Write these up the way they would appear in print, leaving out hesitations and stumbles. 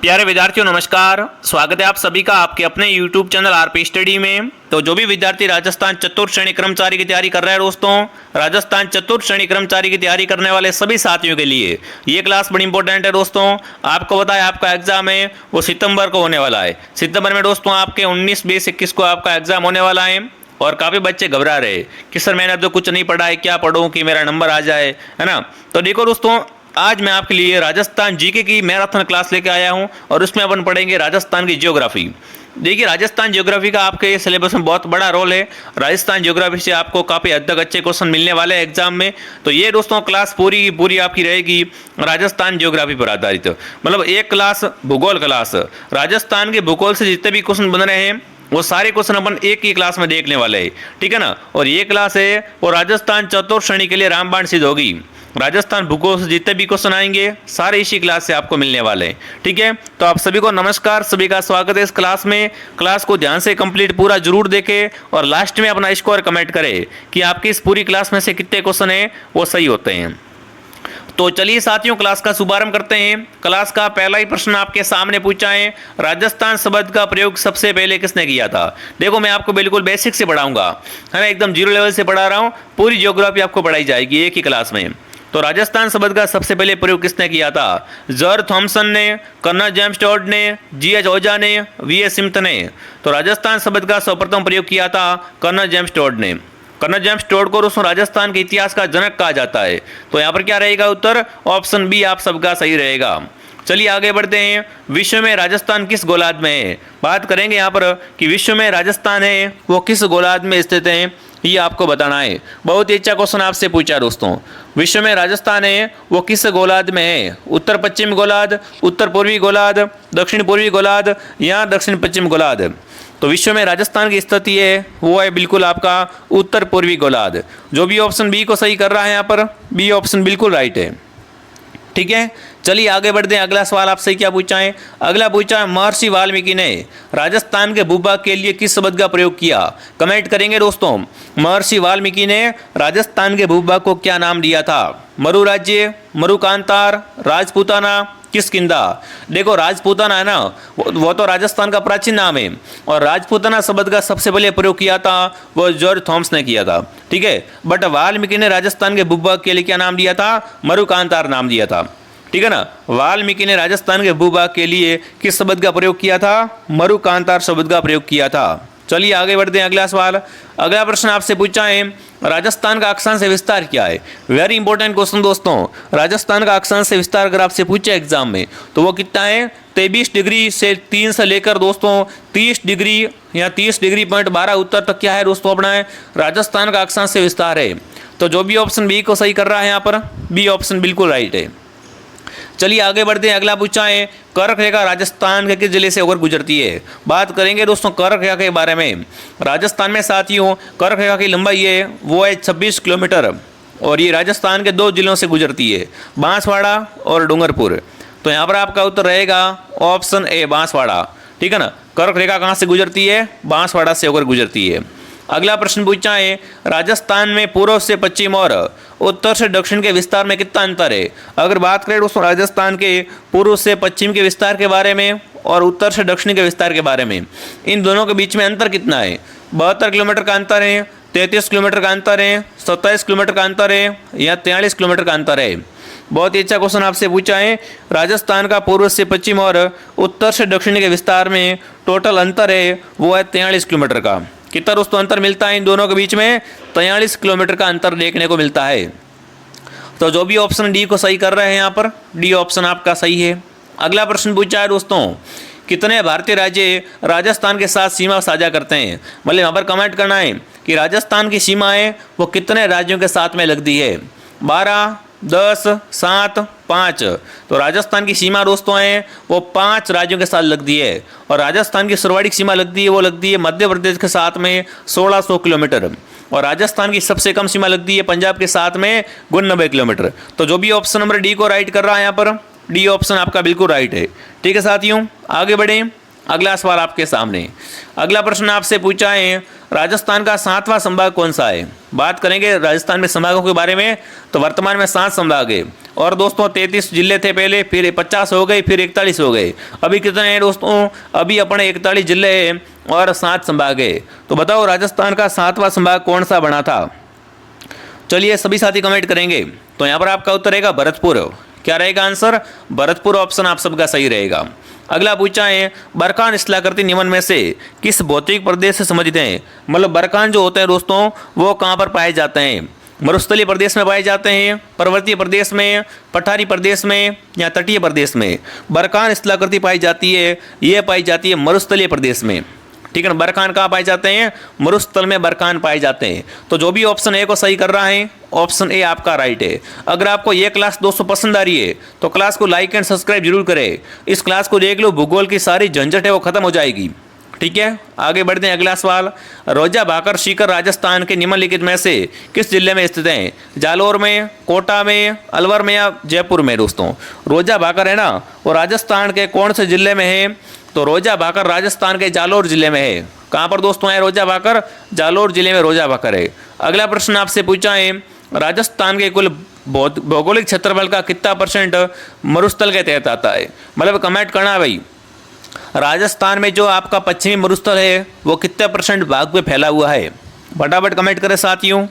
प्यारे विद्यार्थियों नमस्कार। स्वागत है आप सभी का आपके अपने YouTube चैनल आरपी स्टडी में। तो जो भी विद्यार्थी राजस्थान चतुर्थ श्रेणी कर्मचारी की तैयारी कर रहे हैं दोस्तों, राजस्थान चतुर्थ श्रेणी कर्मचारी की तैयारी करने वाले सभी साथियों के लिए ये क्लास बड़ी इंपॉर्टेंट है दोस्तों। आपको पता है आपका एग्जाम है वो सितंबर को होने वाला है। सितंबर में दोस्तों आपके 19, 20, 21 को आपका एग्जाम होने वाला है और काफ़ी बच्चे घबरा रहे कि सर मैंने अब तो कुछ नहीं पढ़ा है, क्या पढ़ूं कि मेरा नंबर आ जाए, है ना। तो देखो दोस्तों, आज मैं आपके लिए राजस्थान जीके की मैराथन क्लास लेके आया हूं और उसमें अपन पढ़ेंगे राजस्थान की ज्योग्राफी। देखिए, राजस्थान ज्योग्राफी का आपके सिलेबस में बहुत बड़ा रोल है। राजस्थान ज्योग्राफी से आपको काफ़ी हद तक अच्छे क्वेश्चन मिलने वाले हैं एग्जाम में। तो ये दोस्तों क्लास पूरी की पूरी आपकी रहेगी राजस्थान ज्योग्राफी पर आधारित। मतलब एक क्लास भूगोल क्लास, राजस्थान के भूगोल से जितने भी क्वेश्चन बन रहे हैं वो सारे क्वेश्चन अपन एक ही क्लास में देखने वाले हैं, ठीक है ना। और ये क्लास है वो राजस्थान चतुर्थ श्रेणी के लिए रामबाण सिद्ध होगी। राजस्थान भूगोल से जितने भी क्वेश्चन आएंगे सारे इसी क्लास से आपको मिलने वाले हैं, ठीक है। तो आप सभी को नमस्कार, सभी का स्वागत है इस क्लास में। क्लास को ध्यान से कंप्लीट पूरा जरूर देखें और लास्ट में अपना स्कोर कमेंट करें कि आपकी इस पूरी क्लास में से कितने क्वेश्चन हैं वो सही होते हैं। तो चलिए साथियों, क्लास का शुभारंभ करते हैं। क्लास का पहला ही प्रश्न आपके सामने पूछा है, राजस्थान शब्द का प्रयोग सबसे पहले किसने किया था। देखो, मैं आपको बिल्कुल बेसिक से पढ़ाऊंगा, है ना, एकदम जीरो लेवल से पढ़ा रहा हूँ। पूरी ज्योग्राफी आपको पढ़ाई जाएगी एक ही क्लास में। तो राजस्थान शब्द का सबसे पहले प्रयोग किसने किया था? जॉर्ज थॉमसन ने, कर्नल जेम्स टॉड ने, जीएच ओजा ने, वीएस सिम्थ ने। तो राजस्थान शब्द का सर्वप्रथम प्रयोग किया था कर्नल जेम्स टॉड ने। कर्नल जेम्स टॉड को दोस्तों राजस्थान के इतिहास का जनक कहा जाता है। तो यहाँ पर क्या रहेगा उत्तर? ऑप्शन बी आप सबका सही रहेगा। चलिए आगे बढ़ते हैं। विश्व में राजस्थान किस गोलार्ध में है? बात करेंगे यहाँ पर कि विश्व में राजस्थान है वो किस गोलार्ध में स्थित है, ये आपको बताना है। बहुत ही अच्छा क्वेश्चन आपसे पूछा दोस्तों। विश्व में राजस्थान है वो किस गोलार्ध में है? उत्तर पश्चिम गोलार्ध, उत्तर पूर्वी गोलार्ध, दक्षिण पूर्वी गोलार्ध या दक्षिण पश्चिम गोलार्ध। तो विश्व में राजस्थान की स्थिति है वो है बिल्कुल आपका उत्तर पूर्वी गोलार्ध। जो भी ऑप्शन बी को सही कर रहा है यहाँ पर, बी ऑप्शन बिल्कुल राइट है, ठीक है। चलिए आगे बढ़ते हैं। अगला सवाल आपसे क्या पूछा है? अगला पूछा है, महर्षि वाल्मीकि ने राजस्थान के भूभाग के लिए किस शब्द का प्रयोग किया? कमेंट करेंगे दोस्तों। महर्षि वाल्मीकि ने राजस्थान के भूभाग को क्या नाम दिया था? मरु राज्य, मरुकांतार, राजपूताना, किष्किंधा। देखो, राजपूताना है ना, वो तो राजस्थान का प्राचीन नाम है और राजपूताना शब्द का सबसे पहले प्रयोग किया था वो जॉर्ज थॉमस ने किया था, ठीक है। बट वाल्मीकि ने राजस्थान के भूभाग के लिए क्या नाम दिया था? मरुकांतार नाम दिया था, ठीक है ना। वाल्मीकि ने राजस्थान के भूभाग के लिए किस शब्द का प्रयोग किया था? मरुकांतार शब्द का प्रयोग किया था। चलिए आगे बढ़ते हैं। अगला सवाल, अगला प्रश्न आपसे पूछा है, राजस्थान का अक्षांश विस्तार क्या है? वेरी इंपॉर्टेंट क्वेश्चन दोस्तों। राजस्थान का अक्षांश विस्तार अगर आपसे पूछे एग्जाम में तो वो कितना है? 23 डिग्री से 3 से लेकर दोस्तों 30 डिग्री या 30 डिग्री पॉइंट 12 उत्तर तक क्या है दोस्तों अपना है राजस्थान का अक्षांश विस्तार है। तो जो भी ऑप्शन बी को सही कर रहा है यहाँ पर, बी ऑप्शन बिल्कुल राइट है। चलिए आगे बढ़ते हैं। अगला पूछा है, कर्क रेखा राजस्थान के किस जिले से होकर गुजरती है? बात करेंगे दोस्तों कर्क रेखा के बारे में। राजस्थान में साथियों कर्क रेखा की लंबाई है वो है 26 किलोमीटर और ये राजस्थान के 2 जिलों से गुजरती है, बांसवाड़ा और डूंगरपुर। तो यहाँ पर आपका उत्तर रहेगा ऑप्शन ए, बांसवाड़ा, ठीक है ना। कर्क रेखा कहाँ से गुजरती है? बांसवाड़ा से होकर गुजरती है। अगला प्रश्न पूछा है, राजस्थान में पूर्व से पश्चिम और उत्तर से दक्षिण के विस्तार में कितना अंतर है? अगर बात करें दोस्तों राजस्थान के पूर्व से पश्चिम के विस्तार के बारे में और उत्तर से दक्षिण के विस्तार के बारे में, इन दोनों के बीच में अंतर कितना है? 72 किलोमीटर का अंतर है, 33 किलोमीटर का अंतर है, 27 किलोमीटर का अंतर है या 43 किलोमीटर का अंतर है? बहुत ही अच्छा क्वेश्चन आपसे पूछा है। राजस्थान का पूर्व से पश्चिम और उत्तर से दक्षिण के विस्तार में टोटल अंतर है वो है 43 किलोमीटर का। कितना दोस्तों अंतर मिलता है इन दोनों के बीच में? 43 किलोमीटर का अंतर देखने को मिलता है। तो जो भी ऑप्शन डी को सही कर रहे हैं यहाँ पर, डी ऑप्शन आपका सही है। अगला प्रश्न पूछा है दोस्तों, कितने भारतीय राज्य राजस्थान के साथ सीमा साझा करते हैं? मतलब यहाँ पर कमेंट करना है कि राजस्थान की सीमा है वो कितने राज्यों के साथ में लगती है? 12, 10, 7, 5। तो राजस्थान की सीमा दोस्तों है वो 5 राज्यों के साथ लगती है और राजस्थान की सर्वाधिक सीमा लगती है वो लगती है मध्य प्रदेश के साथ में 1600 किलोमीटर और राजस्थान की सबसे कम सीमा लगती है पंजाब के साथ में 99 किलोमीटर। तो जो भी ऑप्शन नंबर डी को राइट कर रहा है यहाँ पर, डी ऑप्शन आपका बिल्कुल राइट है, ठीक है साथियों। आगे बढ़ें। अगला सवाल आपके सामने। अगला प्रश्न आपसे पूछा है, राजस्थान का 7वां संभाग कौन सा है? बात करेंगे राजस्थान में संभागों के बारे में तो वर्तमान में 7 संभाग है और दोस्तों 33 जिले थे पहले, फिर 50 हो गए, फिर 41 हो गए। अभी कितने हैं दोस्तों? अभी अपने 41 जिले हैं और 7 संभाग है। तो बताओ राजस्थान का 7वां संभाग कौन सा बना था? चलिए सभी साथी कमेंट करेंगे। तो यहाँ पर आपका उत्तर रहेगा भरतपुर। क्या रहेगा आंसर? भरतपुर ऑप्शन आप सबका सही रहेगा। अगला पूछा है बरखान स्थलाकृति निम्न में से किस भौतिक प्रदेश से संबंधित हैं? मतलब बरखान जो होते हैं दोस्तों वो कहाँ पर पाए जाते हैं? मरुस्थलीय प्रदेश में पाए जाते हैं, पर्वतीय प्रदेश में, पठारी प्रदेश में या तटीय प्रदेश में? बरखान स्थलाकृति पाई जाती है, ये पाई जाती है मरुस्थलीय प्रदेश में। ठीक है ना, बरखान कहाँ पाए जाते हैं? मरुस्थल में बरखान पाए जाते हैं। तो जो भी ऑप्शन ए को सही कर रहा है, ऑप्शन ए आपका राइट है। अगर आपको ये क्लास दोस्तों पसंद आ रही है तो क्लास को लाइक एंड सब्सक्राइब जरूर करें। इस क्लास को देख लो, भूगोल की सारी झंझट है वो खत्म हो जाएगी। ठीक है, आगे बढ़ते हैं। अगला सवाल, रोजा भाकर सीकर राजस्थान के निम्नलिखित में से किस जिले में स्थित हैं? जालोर में, कोटा में, अलवर में या जयपुर में? दोस्तों रोजा भाकर है ना, वो राजस्थान के कौन से जिले में है? तो रोजा भाकर राजस्थान के जालोर जिले में है। कहाँ पर दोस्तों है रोजा भाकर? जालोर जिले में रोजा भाकर है। अगला प्रश्न आपसे पूछा है राजस्थान के कुल भौगोलिक क्षेत्रफल का कितना परसेंट मरुस्थल के तहत आता है? मतलब कमेंट करना भाई, राजस्थान में जो आपका पश्चिमी मरुस्थल है वो कितने परसेंट भाग में फैला हुआ है? फटाफट कमेंट करें साथियों।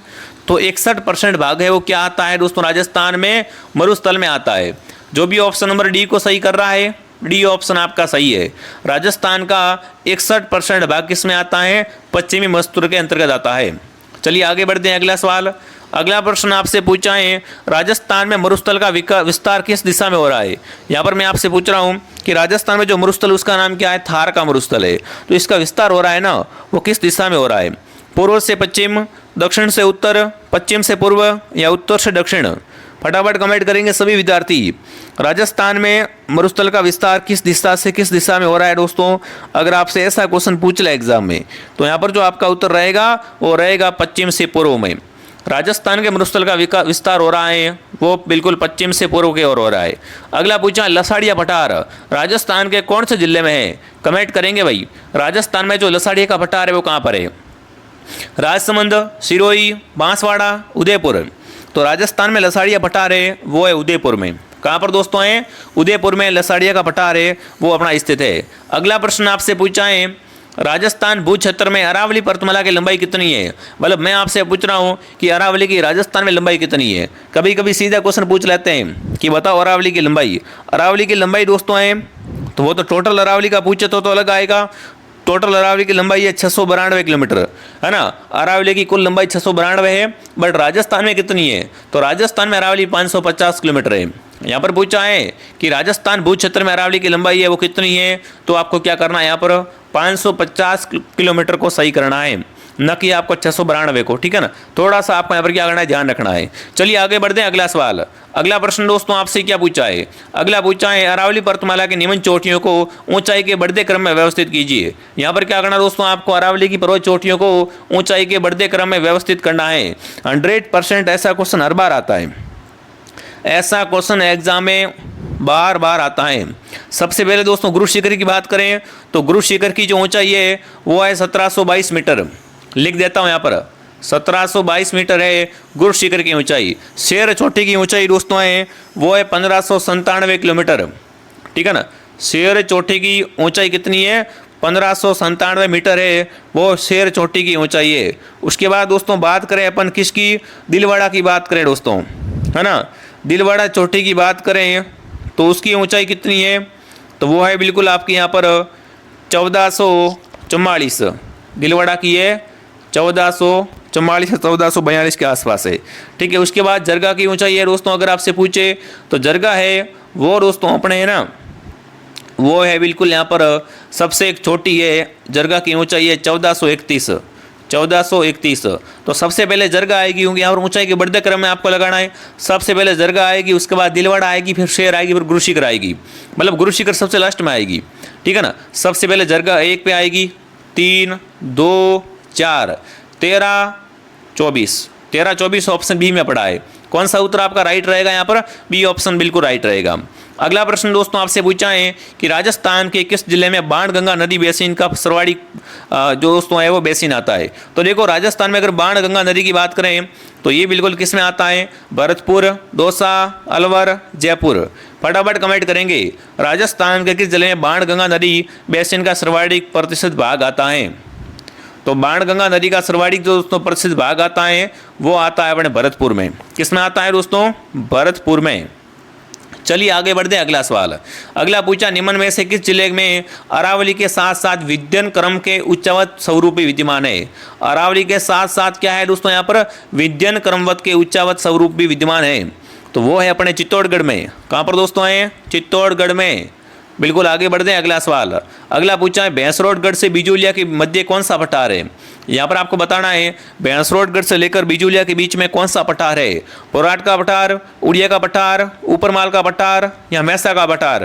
तो 61% भाग है वो क्या आता है दोस्तों? राजस्थान में मरुस्थल में आता है। जो भी ऑप्शन नंबर डी को सही कर रहा है, डी ऑप्शन आपका सही है। राजस्थान का 61% भाग किस में आता है? पश्चिमी मरुस्थल के अंतर्गत आता है। चलिए आगे बढ़ते हैं। अगला सवाल, अगला प्रश्न आपसे पूछा है राजस्थान में मरुस्थल का विस्तार किस दिशा में हो रहा है? यहाँ पर मैं आपसे पूछ रहा हूँ कि राजस्थान में जो मरुस्थल उसका नाम क्या है? थार का मरुस्थल है। तो इसका विस्तार हो रहा है ना, वो किस दिशा में हो रहा है? पूर्व से पश्चिम, दक्षिण से उत्तर, पश्चिम से पूर्व या उत्तर से दक्षिण? फटाफट कमेंट करेंगे सभी विद्यार्थी। राजस्थान में मरुस्थल का विस्तार किस दिशा से किस दिशा में हो रहा है दोस्तों? अगर आपसे ऐसा क्वेश्चन पूछ ले एग्जाम में तो यहाँ पर जो आपका उत्तर रहेगा वो रहेगा पश्चिम से पूर्व में। राजस्थान के मरुस्थल का विस्तार हो रहा है वो बिल्कुल पश्चिम से पूर्व की ओर हो रहा है। अगला पूछा लसाड़िया पठार राजस्थान के कौन से जिले में है? कमेंट करेंगे भाई, राजस्थान में जो लसाड़िया का पठार है वो कहाँ पर है? राजसमंद, सिरोही, बांसवाड़ा, उदयपुर? तो राजस्थान में लसाड़िया पठार है वो है उदयपुर में। कहाँ पर दोस्तों है? उदयपुर में लसाड़िया का पठार है वो अपना स्थित है। अगला प्रश्न आपसे पूछा है राजस्थान भू क्षेत्र में अरावली पर्वतमाला की लंबाई कितनी है? मतलब मैं आपसे पूछ रहा हूँ कि अरावली की राजस्थान में लंबाई कितनी है? कभी कभी सीधा क्वेश्चन पूछ लेते हैं कि बताओ अरावली की लंबाई। अरावली की लंबाई दोस्तों है तो वो तो टोटल अरावली का पूछे तो अलग आएगा। टोटल अरावली की लंबाई है 692 किलोमीटर, है ना। अरावली की कुल लंबाई 692 है, बट राजस्थान में कितनी है? तो राजस्थान में अरावली 550 किलोमीटर है। यहाँ पर पूछा है कि राजस्थान भू क्षेत्र में अरावली की लंबाई है वो कितनी है? तो आपको क्या करना है, यहाँ पर 550 किलोमीटर को सही करना है, न कि आपको 692 को। ठीक है ना, थोड़ा सा आपको यहाँ पर क्या करना है, ध्यान रखना है। चलिए आगे बढ़ते हैं। अगला सवाल, अगला प्रश्न दोस्तों आपसे क्या पूछा है? अगला पूछा है अरावली पर्वतमाला की निम्न चोटियों को ऊंचाई के बढ़ते क्रम में व्यवस्थित कीजिए। यहाँ पर क्या करना दोस्तों, आपको अरावली की पर्वत चोटियों को ऊंचाई के बढ़ते क्रम में व्यवस्थित करना है। 100% ऐसा क्वेश्चन हर बार आता है, ऐसा क्वेश्चन एग्जाम में बार बार आता है। सबसे पहले दोस्तों गुरु शिखर की बात करें तो गुरु शिखर की जो ऊंचाई है वो है 1722 मीटर। लिख देता हूं यहाँ पर 1722 मीटर है गुरु शिखर की ऊंचाई। शेर चोटी की ऊंचाई दोस्तों है वो है 1597 किलोमीटर। ठीक है ना, शेर चोटी की ऊंचाई कितनी है? 1597 मीटर है वो शेर चोटी की ऊंचाई है। उसके बाद दोस्तों बात करें अपन किसकी, दिलवाड़ा की बात करें दोस्तों, है ना। दिलवाड़ा चोटी की बात करें तो उसकी ऊंचाई कितनी है? तो वो है बिल्कुल आपकी यहाँ पर 1444। दिलवाड़ा की है 1444 से 1442 के आसपास है। ठीक है, उसके बाद जरगा की ऊंचाई है दोस्तों, अगर आपसे पूछे तो जरगा है वो दोस्तों अपने है ना, वो है बिल्कुल यहाँ पर सबसे एक छोटी है। जरगा की ऊंचाई है 1431। तो सबसे पहले जरगा आएगी, क्योंकि यहाँ पर ऊंचाई के बढ़ते क्रम में आपको लगाना है। सबसे पहले जरगा आएगी, उसके बाद दिलवाड़ा आएगी, फिर शेर आएगी, फिर गुरु शिखर आएगी। मतलब गुरु शिखर सबसे लास्ट में आएगी। ठीक है ना, सबसे पहले जरगा 1 पे आएगी, 3, 2, 4, 13, 24 ऑप्शन बी में पड़ा है। कौन सा उत्तर आपका राइट रहेगा यहाँ पर? बी ऑप्शन बिल्कुल राइट रहेगा। अगला प्रश्न दोस्तों आपसे पूछा है कि राजस्थान के किस जिले में बाणगंगा नदी बेसिन का सर्वाधिक जो दोस्तों है वो बेसिन आता है? तो देखो राजस्थान में अगर बाणगंगा नदी की बात करें तो ये बिल्कुल किस में आता है? भरतपुर, दौसा, अलवर, जयपुर। फटाफट कमेंट करेंगे राजस्थान के किस जिले में बाणगंगा नदी बेसिन का सर्वाधिक प्रतिशत भाग आता है? तो बाणगंगा नदी का सर्वाधिक जो दोस्तों प्रतिशत भाग आता है वो आता है अपने भरतपुर में। किस में आता है दोस्तों? भरतपुर में। चलिए आगे बढ़ते हैं, अगला सवाल। अगला पूछा निम्न में से किस जिले में अरावली के साथ साथ विद्यन क्रम के उच्चवत स्वरूप भी विद्यमान है? अरावली के साथ साथ क्या है दोस्तों यहाँ पर? विद्यन क्रमवत के उच्चवत स्वरूप भी विद्यमान है। तो वो है अपने चित्तौड़गढ़ में। कहाँ पर दोस्तों है? चित्तौड़गढ़ में। बिल्कुल आगे बढ़ते हैं, अगला सवाल। अगला पूछा है भैंसरोडगढ़ से बिजूलिया के मध्य कौन सा पठार है? यहाँ पर आपको बताना है भैंसरोडगढ़ से लेकर बिजूलिया के बीच में कौन सा पठार है? पोराट का पठार, उड़िया का पठार, ऊपरमाल का पठार या मैसा का पठार?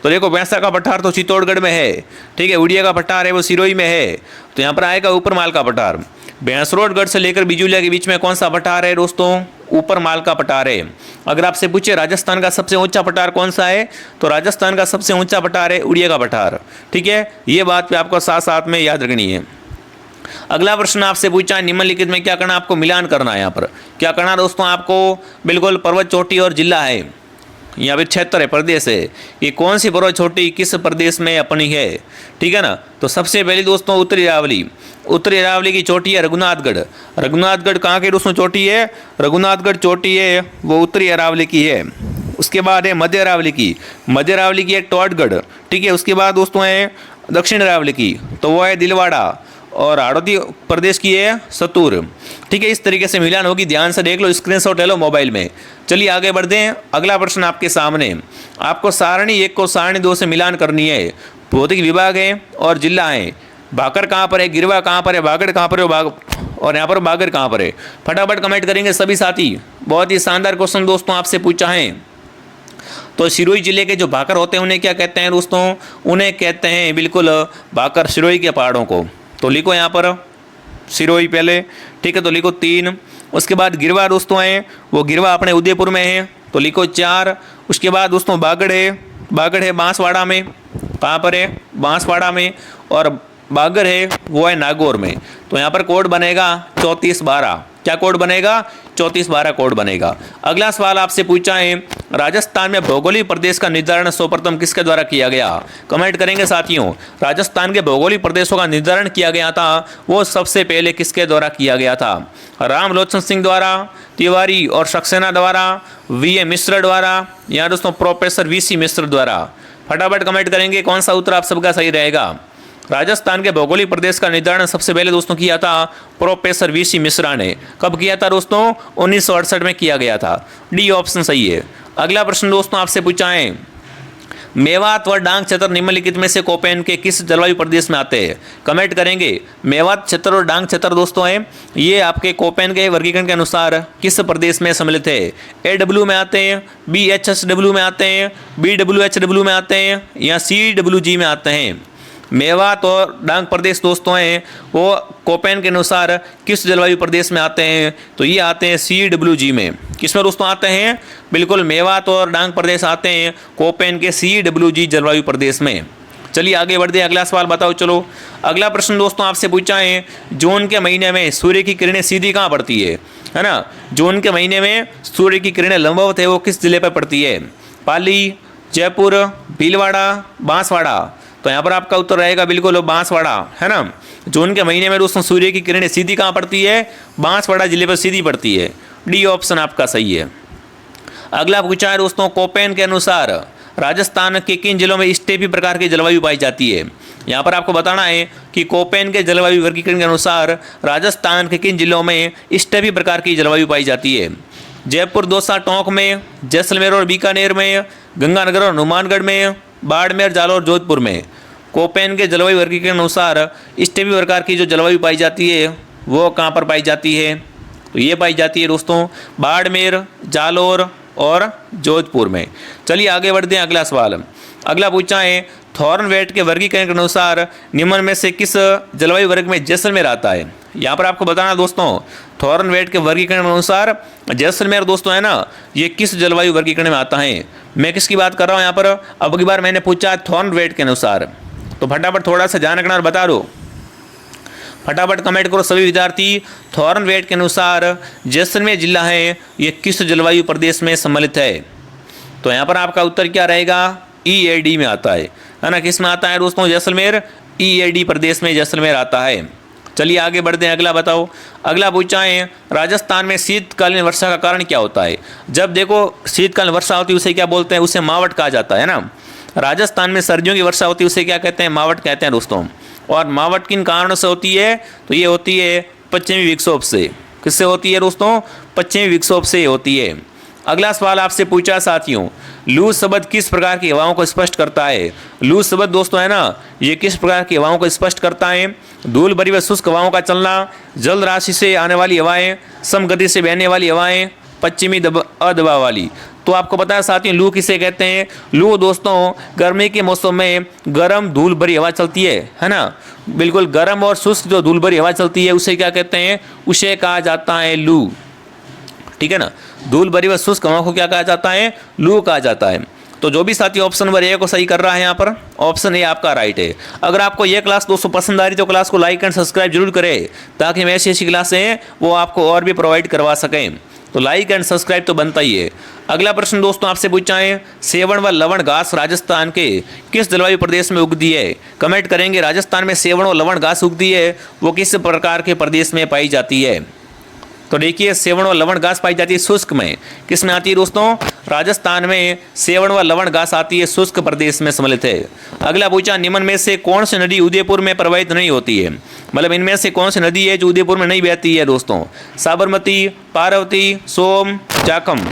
तो देखो मैसा का पठार तो चित्तौड़गढ़ में है, ठीक है। उड़िया का पठार है वो सिरोही में है, तो यहाँ पर आएगा ऊपरमाल का पठार। भैंसरोडगढ़ से लेकर बिजूलिया के बीच में कौन सा पठार है दोस्तों? ऊपरमाल का पठार है। अगर आपसे पूछे राजस्थान का सबसे ऊंचा पठार कौन सा है, तो राजस्थान का सबसे ऊंचा पठार है उड़िया का पठार, ठीक है। ये बात पे आपको साथ साथ में याद रखनी है। अगला प्रश्न आपसे पूछा निम्नलिखित में क्या करना? आपको मिलान करना है। यहाँ पर क्या करना दोस्तों? आपको बिल्कुल पर्वत चोटी और जिला है, यहाँ पे क्षेत्र है, प्रदेश है, ये कौन सी पर्वत चोटी किस प्रदेश में अपनी है, ठीक है ना। तो सबसे पहले दोस्तों उत्तरी अरावली, उत्तरी अरावली की चोटी है रघुनाथगढ़। रघुनाथगढ़ कहाँ के दोस्तों चोटी है? रघुनाथगढ़ चोटी है वो उत्तरी अरावली की है। उसके बाद है मध्य अरावली की, मध्य अरावली की है टोटगढ़, ठीक है। उसके बाद दोस्तों है दक्षिण अरावली की, तो वो है दिलवाड़ा, और हाड़ौती प्रदेश की है सतूर, ठीक है। इस तरीके से मिलान होगी, ध्यान से देख लो, स्क्रीनशॉट ले लो मोबाइल में। चलिए आगे बढ़ते हैं, अगला प्रश्न आपके सामने। आपको सारणी 1 को सारणी 2 से मिलान करनी है। भौतिक विभाग है और जिला है। भाकर कहाँ पर है, गिरवा कहाँ पर है, बागड़ कहाँ पर है, और यहाँ पर बागर कहाँ पर है? फटाफट कमेंट करेंगे सभी साथी। बहुत ही शानदार क्वेश्चन दोस्तों आपसे पूछा है। तो सिरोही जिले के जो भाकर होते हैं उन्हें क्या कहते हैं दोस्तों? उन्हें कहते हैं बिल्कुल भाकर सिरोही के पहाड़ों को। तो लिखो यहाँ पर सिरोही पहले, ठीक है, तो लिखो 3। उसके बाद गिरवा दोस्तों है, वो गिरवा अपने उदयपुर में है, तो लिखो 4। उसके बाद दोस्तों बागड़ है, बागड़ है बांसवाड़ा में। कहाँ पर है? बांसवाड़ा में। और बागर है वो है नागौर में। तो यहाँ पर कोड बनेगा 3412। क्या कोड बनेगा? 3412 कोड बनेगा। अगला सवाल आपसे पूछा है राजस्थान में भौगोलिक प्रदेश का निर्धारण सर्वप्रथम किसके द्वारा किया गया? कमेंट करेंगे साथियों। राजस्थान के भौगोलिक प्रदेशों का निर्धारण किया गया था, वो सबसे पहले किसके द्वारा किया गया था? रामलोचन सिंह द्वारा, तिवारी और सक्सेना द्वारा, वी.ए. मिश्र द्वारा, या दोस्तों प्रोफेसर वी.सी. मिश्र द्वारा? फटाफट कमेंट करेंगे कौन सा उत्तर आप सबका सही रहेगा। राजस्थान के भौगोलिक प्रदेश का निर्धारण सबसे पहले दोस्तों किया था प्रोफेसर वी.सी. मिश्रा ने। कब किया था दोस्तों? 1968 में किया गया था। डी ऑप्शन सही है। अगला प्रश्न दोस्तों आपसे पूछा है मेवात व डांग क्षेत्र निम्नलिखित में से कोपेन के किस जलवायु प्रदेश में आते हैं? कमेंट करेंगे। मेवात क्षेत्र और डांग क्षेत्र दोस्तों है ये आपके कोपेन के वर्गीकरण के अनुसार किस प्रदेश में सम्मिलित है? AW में आते हैं, BHSW में आते हैं, BWHW में आते हैं, या CWG में आते हैं? मेवात और डांग प्रदेश दोस्तों हैं वो कोपेन के अनुसार किस जलवायु प्रदेश में आते हैं? तो ये आते हैं CWG में। किस में दोस्तों आते हैं? बिल्कुल मेवात और डांग प्रदेश आते हैं कोपेन के CWG जलवायु प्रदेश में। चलिए आगे बढ़ते हैं, अगला सवाल बताओ। चलो अगला प्रश्न दोस्तों आपसे पूछा है जून के महीने में सूर्य की किरणें सीधी कहाँ पड़ती है ना? जून के महीने में सूर्य की किरणें लंबवत है वो किस जिले पर पड़ती है? पाली, जयपुर, भीलवाड़ा, बांसवाड़ा? तो यहाँ पर आपका उत्तर रहेगा बिल्कुल बांसवाड़ा, है ना। जून के महीने में दोस्तों सूर्य की किरणें सीधी कहाँ पड़ती है? बांसवाड़ा जिले पर सीधी पड़ती है। डी ऑप्शन आपका सही है। अगला पूछा है दोस्तों कोपेन के अनुसार राजस्थान के किन जिलों में स्टेपी प्रकार की जलवायु पाई जाती है? यहाँ पर आपको बताना है कि कोपेन के जलवायु वर्गीकरण के अनुसार राजस्थान के किन जिलों में स्टेपी प्रकार की जलवायु पाई जाती है? जयपुर, दौसा, टोंक में, जैसलमेर और बीकानेर में, गंगानगर और हनुमानगढ़ में, बाड़मेर, जालौर, जोधपुर में? कोपेन के जलवायु वर्गीकरण के अनुसार स्टेपी प्रकार की जो जलवायु पाई जाती है वो कहाँ पर पाई जाती है? तो ये पाई जाती है दोस्तों बाड़मेर, जालौर और जोधपुर में। चलिए आगे बढ़ते हैं, अगला सवाल। अगला पूछा है थॉर्नवेट के वर्गीकरण के अनुसार निम्न में से किस जलवायु वर्ग में जैसलमेर आता है? यहाँ पर आपको बताना दोस्तों थॉर्नवेट के वर्गीकरण के अनुसार जैसलमेर दोस्तों है ना, ये किस जलवायु वर्गीकरण में आता है? मैं किसकी बात कर रहा हूँ यहाँ पर? अब की बार मैंने पूछा थॉर्नवेट के अनुसार, तो फटाफट थोड़ा सा ध्यान रखना और बता दो, फटाफट कमेंट करो सभी विद्यार्थी। थॉर्नवेट के अनुसार जैसलमेर जिला है ये किस जलवायु प्रदेश में सम्मिलित है? तो यहाँ पर आपका उत्तर क्या रहेगा? EAD में आता है ना। किस में आता है दोस्तों? जैसलमेर EAD प्रदेश में जैसलमेर आता है। चलिए आगे बढ़ते हैं, अगला बताओ। अगला पूछा है राजस्थान में शीतकालीन वर्षा का कारण क्या होता है? जब देखो शीतकालीन वर्षा होती है उसे क्या बोलते हैं? उसे मावट कहा जाता है ना। राजस्थान में सर्दियों की वर्षा होती है उसे क्या कहते हैं? मावट कहते हैं दोस्तों। और मावट किन कारणों से होती है? तो ये होती है पश्चिमी विक्षोभ से। किससे होती है दोस्तों? पश्चिमी विक्षोभ से होती है। अगला सवाल आपसे पूछा साथियों, लू शब्द किस प्रकार की हवाओं को स्पष्ट करता है? लू शब्द दोस्तों है ना, ये किस प्रकार की हवाओं को स्पष्ट करता है? धूल भरी व शुष्क हवाओं का चलना, जल राशि से आने वाली हवाएं, समगति से बहने वाली हवाएं, पश्चिमी अदबाव वाली। तो आपको पता है साथियों लू किसे कहते हैं? लू दोस्तों गर्मी के मौसम में गर्म धूल भरी हवा चलती है ना, बिल्कुल गर्म और शुष्क जो धूल भरी हवा चलती है उसे क्या कहते हैं? उसे कहा जाता है लू। ठीक है ना, धूल भरी व शुष्क हवा को क्या कहा जाता है? लू कहा जाता है। तो जो भी साथी ऑप्शन नंबर ए को सही कर रहा है यहाँ पर, ऑप्शन ए आपका राइट है। अगर आपको ये क्लास दोस्तों पसंद आ रही तो क्लास को लाइक एंड सब्सक्राइब जरूर करें, ताकि हम ऐसी ऐसी क्लासें हैं वो आपको और भी प्रोवाइड करवा सकें। तो लाइक एंड सब्सक्राइब तो बनता ही है। अगला प्रश्न दोस्तों आपसे पूछा है, सेवण व लवण घास राजस्थान के किस जलवायु प्रदेश में उगती है? कमेंट करेंगे राजस्थान में सेवण और लवण घास उगती है वो किस प्रकार के प्रदेश में पाई जाती है? तो देखिए सेवण व लवण घास पाई जाती है शुष्क में। किस में आती है दोस्तों? राजस्थान में सेवण व लवण घास आती है, शुष्क प्रदेश में सम्मिलित है। अगला पूछा, निम्न में से कौन सी नदी उदयपुर में प्रवाहित नहीं होती है? मतलब इनमें से कौन सी नदी है जो उदयपुर में नहीं बहती है दोस्तों? साबरमती, पार्वती, सोम, जाखम।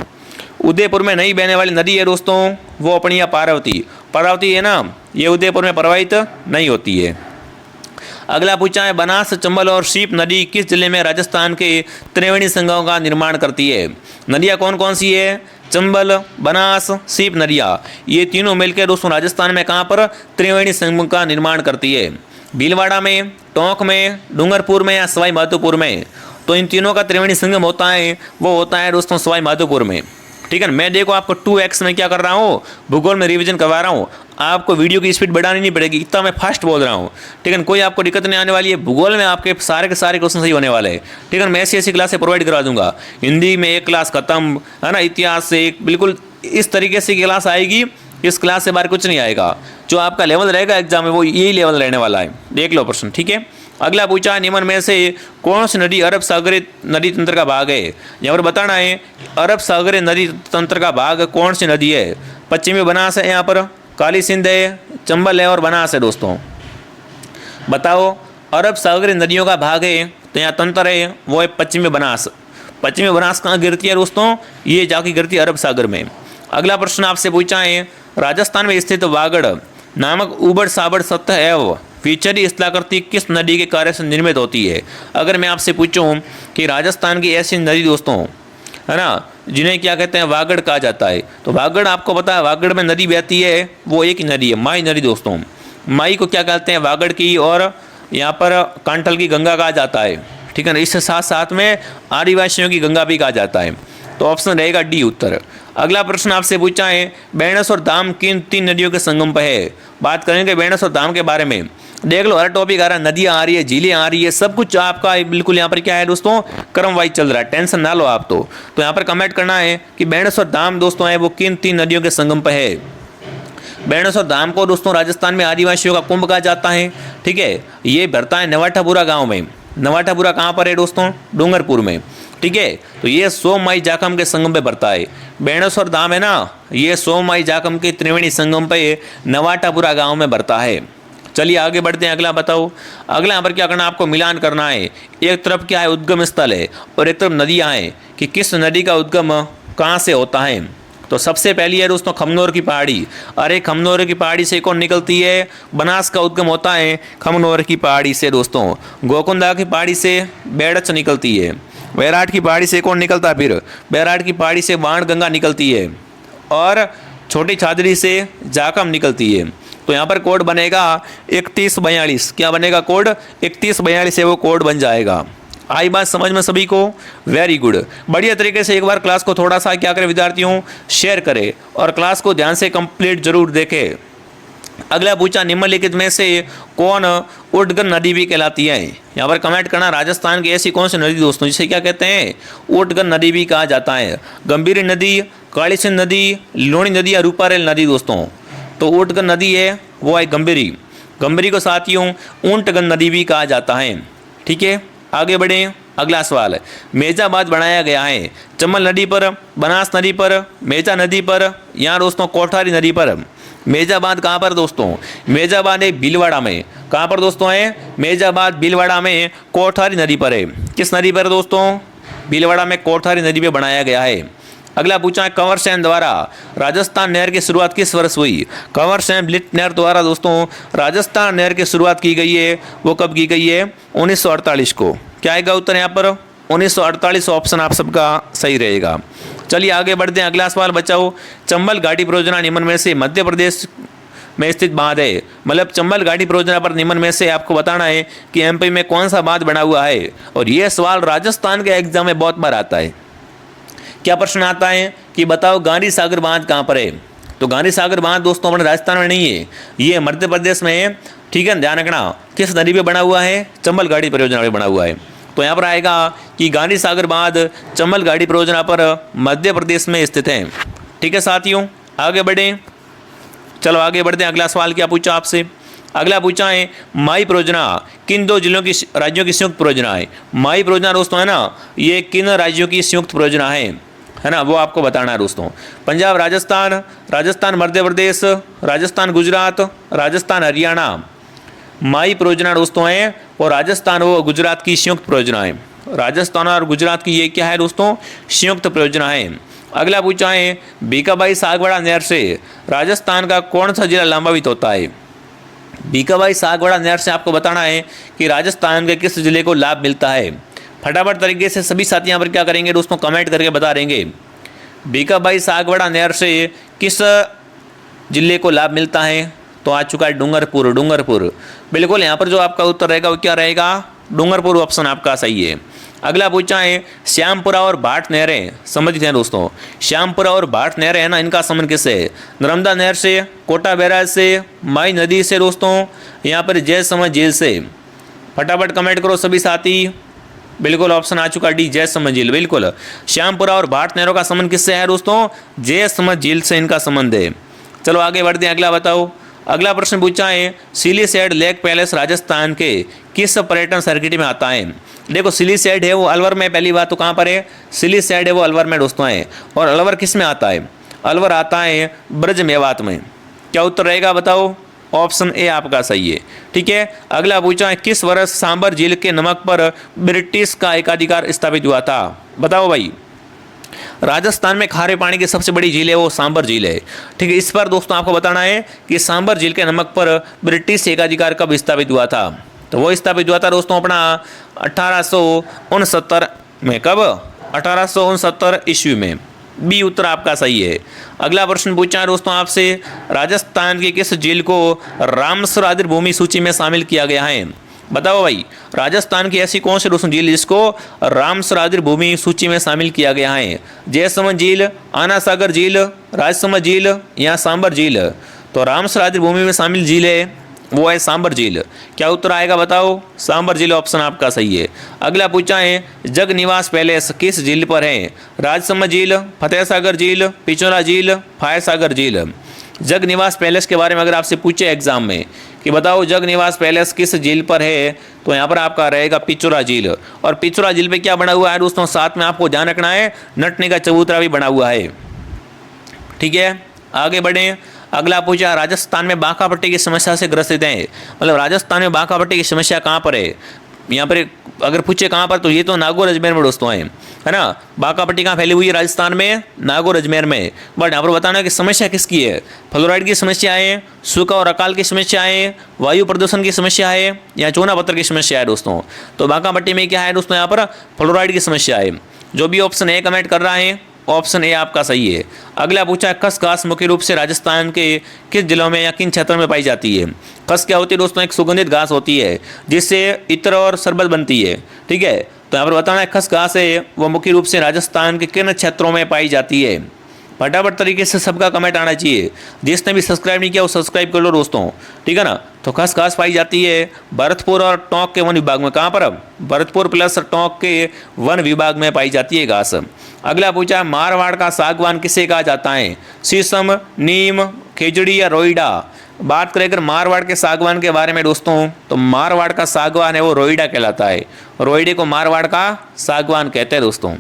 उदयपुर में नहीं बहने वाली नदी है दोस्तों वो अपनी पार्वती। पार्वती है ना, ये उदयपुर में प्रवाहित नहीं होती है। अगला पूछा है, बनास, चंबल और शीप नदी किस जिले में राजस्थान के त्रिवेणी संगम का निर्माण करती है? नदियाँ कौन कौन सी है? चंबल, बनास, शीप नदियाँ, ये तीनों मिलकर दोस्तों राजस्थान में कहाँ पर त्रिवेणी संगम का निर्माण करती है? भीलवाड़ा में, टोंक में, डूंगरपुर में या सवाई माधोपुर में? तो इन तीनों का त्रिवेणी संगम होता है वो होता है दोस्तों सवाई माधोपुर में। ठीक है, मैं देखो आपको 2x में क्या कर रहा हूँ, भूगोल में रिवीजन करवा रहा हूँ। आपको वीडियो की स्पीड बढ़ानी नहीं पड़ेगी, इतना मैं फास्ट बोल रहा हूँ। ठीक है, कोई आपको दिक्कत नहीं आने वाली है। भूगोल में आपके सारे के सारे क्वेश्चन सही होने वाले हैं। ठीक है, मैं ऐसी ऐसी क्लासें प्रोवाइड करवा दूंगा। हिंदी में एक क्लास खत्म है ना, इतिहास से एक, बिल्कुल इस तरीके से क्लास आएगी। इस क्लास से बाहर कुछ नहीं आएगा। जो आपका लेवल रहेगा एग्जाम में वो यही लेवल रहने वाला है। देख लो प्रश्न। ठीक है, अगला पूछा, निम्न में से कौन सी नदी अरब सागरीय नदी तंत्र का भाग है? यहाँ पर बताना है अरब सागरीय नदी तंत्र का भाग कौन सी नदी है? पश्चिमी बनास है, यहाँ पर काली सिंध है, चंबल है और बनास है दोस्तों। बताओ, अरब सागरीय नदियों का भाग है तो यहाँ तंत्र है वो है पश्चिमी बनास। पश्चिमी बनास कहाँ गिरती है दोस्तों? ये जाके गिरती है अरब सागर में। अगला प्रश्न आपसे पूछा है, राजस्थान में स्थित वागड़ नामक उबड़ साबड़ सतह एवं फीचरी स्थलाकृति किस नदी के कार्य से निर्मित होती है? अगर मैं आपसे पूछूं कि राजस्थान की ऐसी नदी दोस्तों है ना जिन्हें क्या कहते हैं? वागड़ कहा जाता है। तो वागड़ आपको पता है, वागड़ में नदी बहती है वो एक ही नदी है, माई नदी दोस्तों। माई को क्या कहते हैं? वागड़ की, और यहाँ पर कांठल की गंगा कहा जाता है। ठीक है ना, इसके साथ साथ में आदिवासियों की गंगा भी कहा जाता है। तो ऑप्शन रहेगा डी उत्तर। अगला प्रश्न आपसे पूछा है, बेणस और धाम किन तीन नदियों के संगम पर है? बात करेंगे बेणस और धाम के बारे में। देख लो हर टॉपिक आ रहा है, नदियाँ आ रही है, झीलें आ रही है, सब कुछ आपका बिल्कुल यहाँ पर क्या है दोस्तों? क्रम वाइज चल रहा है, टेंशन ना लो आप। तो यहाँ पर कमेंट करना है कि बेणस और धाम दोस्तों है वो किन तीन नदियों के संगम पर है? बेणस और धाम को दोस्तों राजस्थान में आदिवासियों का कुंभ कहा जाता है। ठीक है, ये भरता है नवाठापुरा गाँव में। नवाठापुरा कहाँ पर है दोस्तों? डूंगरपुर में। ठीक है, तो ये सोममाई जाखम के संगम पे भरता है। बेणस और धाम है ना, ये सोममाई जाखम के त्रिवेणी संगम पे नवाठापुरा गांव में भरता है। चलिए आगे बढ़ते हैं, अगला बताओ। अगला यहाँ पर क्या करना है? आपको मिलान करना है। एक तरफ क्या है? उद्गम स्थल है, और एक तरफ नदियाँ हैं कि किस नदी का उद्गम कहाँ से होता है। तो सबसे पहली है दोस्तों खमनोर की पहाड़ी। अरे खमनोर की पहाड़ी से कौन निकलती है? बनास का उद्गम होता है खमनोर की पहाड़ी से दोस्तों। गोकुंदा की पहाड़ी से बेड़च निकलती है। बैराट की पहाड़ी से कौन निकलता है? फिर बैराट की पहाड़ी से वाण गंगा निकलती है, और छोटी छादरी से जाखम निकलती है। तो यहाँ पर कोड बनेगा 3142। क्या बनेगा कोड? 3142 से वो कोड बन जाएगा। आई बात समझ में सभी को? Very good. बढ़िया तरीके से एक बार क्लास को थोड़ा सा क्या करें विद्यार्थियों, शेयर करें और क्लास को ध्यान से कंप्लीट जरूर देखें। अगला पूछा, निम्नलिखित में से कौन उटगन नदी भी कहलाती है? यहाँ पर कमेंट करना राजस्थान की ऐसी कौन सी नदी दोस्तों जिसे क्या कहते हैं, उटगन नदी भी कहा जाता है? गंभीरी नदी, काली सिंध नदी, लूणी नदी या रूपारेल नदी दोस्तों? तो उटगन नदी है वो है गंभीरी। गंभीरी को साथियों ऊंटगन नदी भी कहा जाता है। ठीक है, आगे बढ़े। अगला सवाल है, मेजाबाद बनाया गया है चंबल नदी पर, बनास नदी पर, मेजा नदी पर या दोस्तों कोठारी नदी पर? मेजाबाद कहाँ पर दोस्तों? मेजाबाद है भीलवाड़ा में। कहाँ पर दोस्तों है? मेजाबाद भीलवाड़ा में कोठारी नदी पर है। किस नदी पर दोस्तों? भीलवाड़ा में कोठारी नदी पे बनाया गया है। अगला पूछा है, कंवर सेन द्वारा राजस्थान नहर की शुरुआत किस वर्ष हुई? कंवर सेन ब्लिट नहर द्वारा दोस्तों राजस्थान नहर की शुरुआत की गई है, वो कब की गई है? 1948 को। क्या आएगा उत्तर यहाँ पर? 1948 ऑप्शन आप सबका सही रहेगा। चलिए आगे बढ़ते हैं। अगला सवाल बचाओ, चंबल घाटी परियोजना निम्न में से मध्य प्रदेश में स्थित बांध है? मतलब चंबल घाटी परियोजना पर निम्न में से आपको बताना है कि एमपी में कौन सा बांध बना हुआ है। और यह सवाल राजस्थान के एग्जाम में बहुत बार आता है। क्या प्रश्न आता है कि बताओ गांधी सागर बांध कहाँ पर है? तो गांधी सागर बांध दोस्तों अपने राजस्थान में नहीं है, ये मध्य प्रदेश में है। ठीक है, ध्यान रखना। किस नदी पे बना हुआ है? चंबल घाटी परियोजना पे बना हुआ है। तो यहाँ पर आएगा कि गांधी सागर बांध चंबल घाटी परियोजना पर मध्य प्रदेश में स्थित है। ठीक है साथियों, आगे बढ़ें। चलो आगे बढ़ते हैं। अगला सवाल क्या पूछा आपसे? अगला पूछा है, माई परियोजना किन दो जिलों की राज्यों की संयुक्त परियोजना है? माई परियोजना दोस्तों है ना, ये किन राज्यों की संयुक्त परियोजना है ना, वो आपको बताना है दोस्तों। पंजाब राजस्थान, राजस्थान मध्य प्रदेश, राजस्थान गुजरात, राजस्थान हरियाणा। माई परियोजना दोस्तों है और राजस्थान व गुजरात की संयुक्त परियोजना है। राजस्थान और गुजरात की ये क्या है दोस्तों? संयुक्त परियोजना है। अगला पूछा है, बीकाबाई सागवाड़ा नहर से राजस्थान का कौन सा जिला लाभान्वित होता है? बीकाबाई सागवाड़ा नहर से आपको बताना है कि राजस्थान के किस जिले को लाभ मिलता है। फटाफट तरीके से सभी साथी यहाँ पर क्या करेंगे दोस्तों, कमेंट करके बता देंगे। बीकाबाई सागवाड़ा नहर से किस जिले को लाभ मिलता है? तो आ चुका है डूंगरपुर। डूंगरपुर बिल्कुल, यहाँ पर जो आपका उत्तर रहेगा वो क्या रहेगा? डूंगरपुर ऑप्शन आपका सही है। अगला पूछा है, श्यामपुरा और भाट नहरें संबंधित हैं दोस्तों। श्यामपुरा और भाट नहरें है ना, इनका संबंध किससे है? नर्मदा नहर से, कोटा बैराज से, माई नदी से दोस्तों, यहाँ पर जयसमंद झील से। फटाफट कमेंट करो सभी साथी। बिल्कुल ऑप्शन आ चुका डी, जयसमंद झील। बिल्कुल, श्यामपुरा और भाट नहरों का संबंध किससे है दोस्तों? जयसमंद झील से इनका संबंध है। चलो आगे बढ़ते हैं। अगला बताओ। अगला प्रश्न पूछा है, सिलीसेड लेक पैलेस राजस्थान के किस पर्यटन सर्किट में आता है? देखो सिलीसेड है वो अलवर में, पहली बात तो कहाँ पर है? सिलीसेड है वो अलवर में दोस्तों है। और अलवर किस में आता है? अलवर आता है ब्रज मेवात में। क्या उत्तर रहेगा बताओ? ऑप्शन ए आपका सही है। ठीक है, अगला पूछा है, किस वर्ष सांबर झील के नमक पर ब्रिटिश का एकाधिकार स्थापित हुआ था? बताओ भाई। राजस्थान में खारे पानी की सबसे बड़ी झील है वो सांबर झील है। ठीक है, इस पर दोस्तों आपको बताना है कि सांबर झील के नमक पर ब्रिटिश एकाधिकार कब स्थापित हुआ था? तो वो स्थापित हुआ था दोस्तों अपना 1869 में। कब? 1869 ईस्वी में। बी उत्तर आपका सही है। अगला प्रश्न पूछा है दोस्तों आपसे, राजस्थान की किस झील को रामसर आदि भूमि सूची में शामिल किया गया है? बताओ भाई, राजस्थान की ऐसी कौन सी दोस्तों झील जिसको रामसर आदि भूमि सूची में शामिल किया गया है? जयसमंद झील, आना सागर झील, राजसमंद झील या सांबर झील? तो रामसर आदि भूमि में शामिल झील है वो है सांबर झील। क्या उत्तर आएगा बताओ? सांबर झील ऑप्शन आपका सही है। अगला पूछा है, जग निवास पैलेस किस झील पर है? राजसमंद झील, फतेह सागर झील, पिछोला झील, फायर सागर झील। जग निवास पैलेस के बारे में अगर आपसे पूछे एग्जाम में कि बताओ जग निवास पैलेस किस झील पर है, तो यहाँ पर आपका रहेगा पिचोरा झील। और पिचोरा झील पे क्या बना हुआ है दोस्तों? साथ में आपको ध्यान रखना है नटने का चबूतरा भी बना हुआ है। ठीक है, आगे बढ़े। अगला पूछा, राजस्थान में बांका पट्टी की समस्या से ग्रसित है। मतलब राजस्थान में बांका पट्टी की समस्या कहाँ पर है? यहाँ पर अगर पूछे कहाँ पर, तो ये तो नागौर अजमेर में दोस्तों है ना। बांका पट्टी कहाँ फैली हुई है? राजस्थान में, नागौर अजमेर में। बट यहाँ पर बताना कि समस्या किसकी है? फ्लोराइड की समस्या है, सूखा और अकाल की समस्या है, वायु प्रदूषण की समस्या है या चूना पत्थर की समस्या है दोस्तों? तो बांका पट्टी में क्या है दोस्तों? यहाँ पर फ्लोराइड की समस्या है। जो भी ऑप्शन ए कमेंट कर रहा है ऑप्शन ए आपका सही है। अगला पूछा, खसखस मुख्य रूप से राजस्थान के किस जिलों में या किन क्षेत्रों में पाई जाती है? खस क्या होती है दोस्तों? एक सुगंधित घास होती है जिससे इत्र और शरबत बनती है। ठीक है, तो यहाँ पर बताना है खसखस है वो मुख्य रूप से राजस्थान के किन क्षेत्रों में पाई जाती है। फटाफट तरीके से सबका कमेंट आना चाहिए। जिसने भी सब्सक्राइब नहीं किया वो सब्सक्राइब कर लो दोस्तों, ठीक है ना। तो खसखस पाई जाती है भरतपुर और टोंक के वन विभाग में। कहाँ पर? अब भरतपुर प्लस टोंक के वन विभाग में पाई जाती है घास। अगला पूछा है मारवाड़ का सागवान किसे कहा जाता है? शीशम, नीम, खेजड़ी या रोईडा। बात करें अगर मारवाड़ के सागवान के बारे में दोस्तों, तो मारवाड़ का सागवान है वो रोईडा कहलाता है। रोईडे को मारवाड़ का सागवान कहते हैं दोस्तों।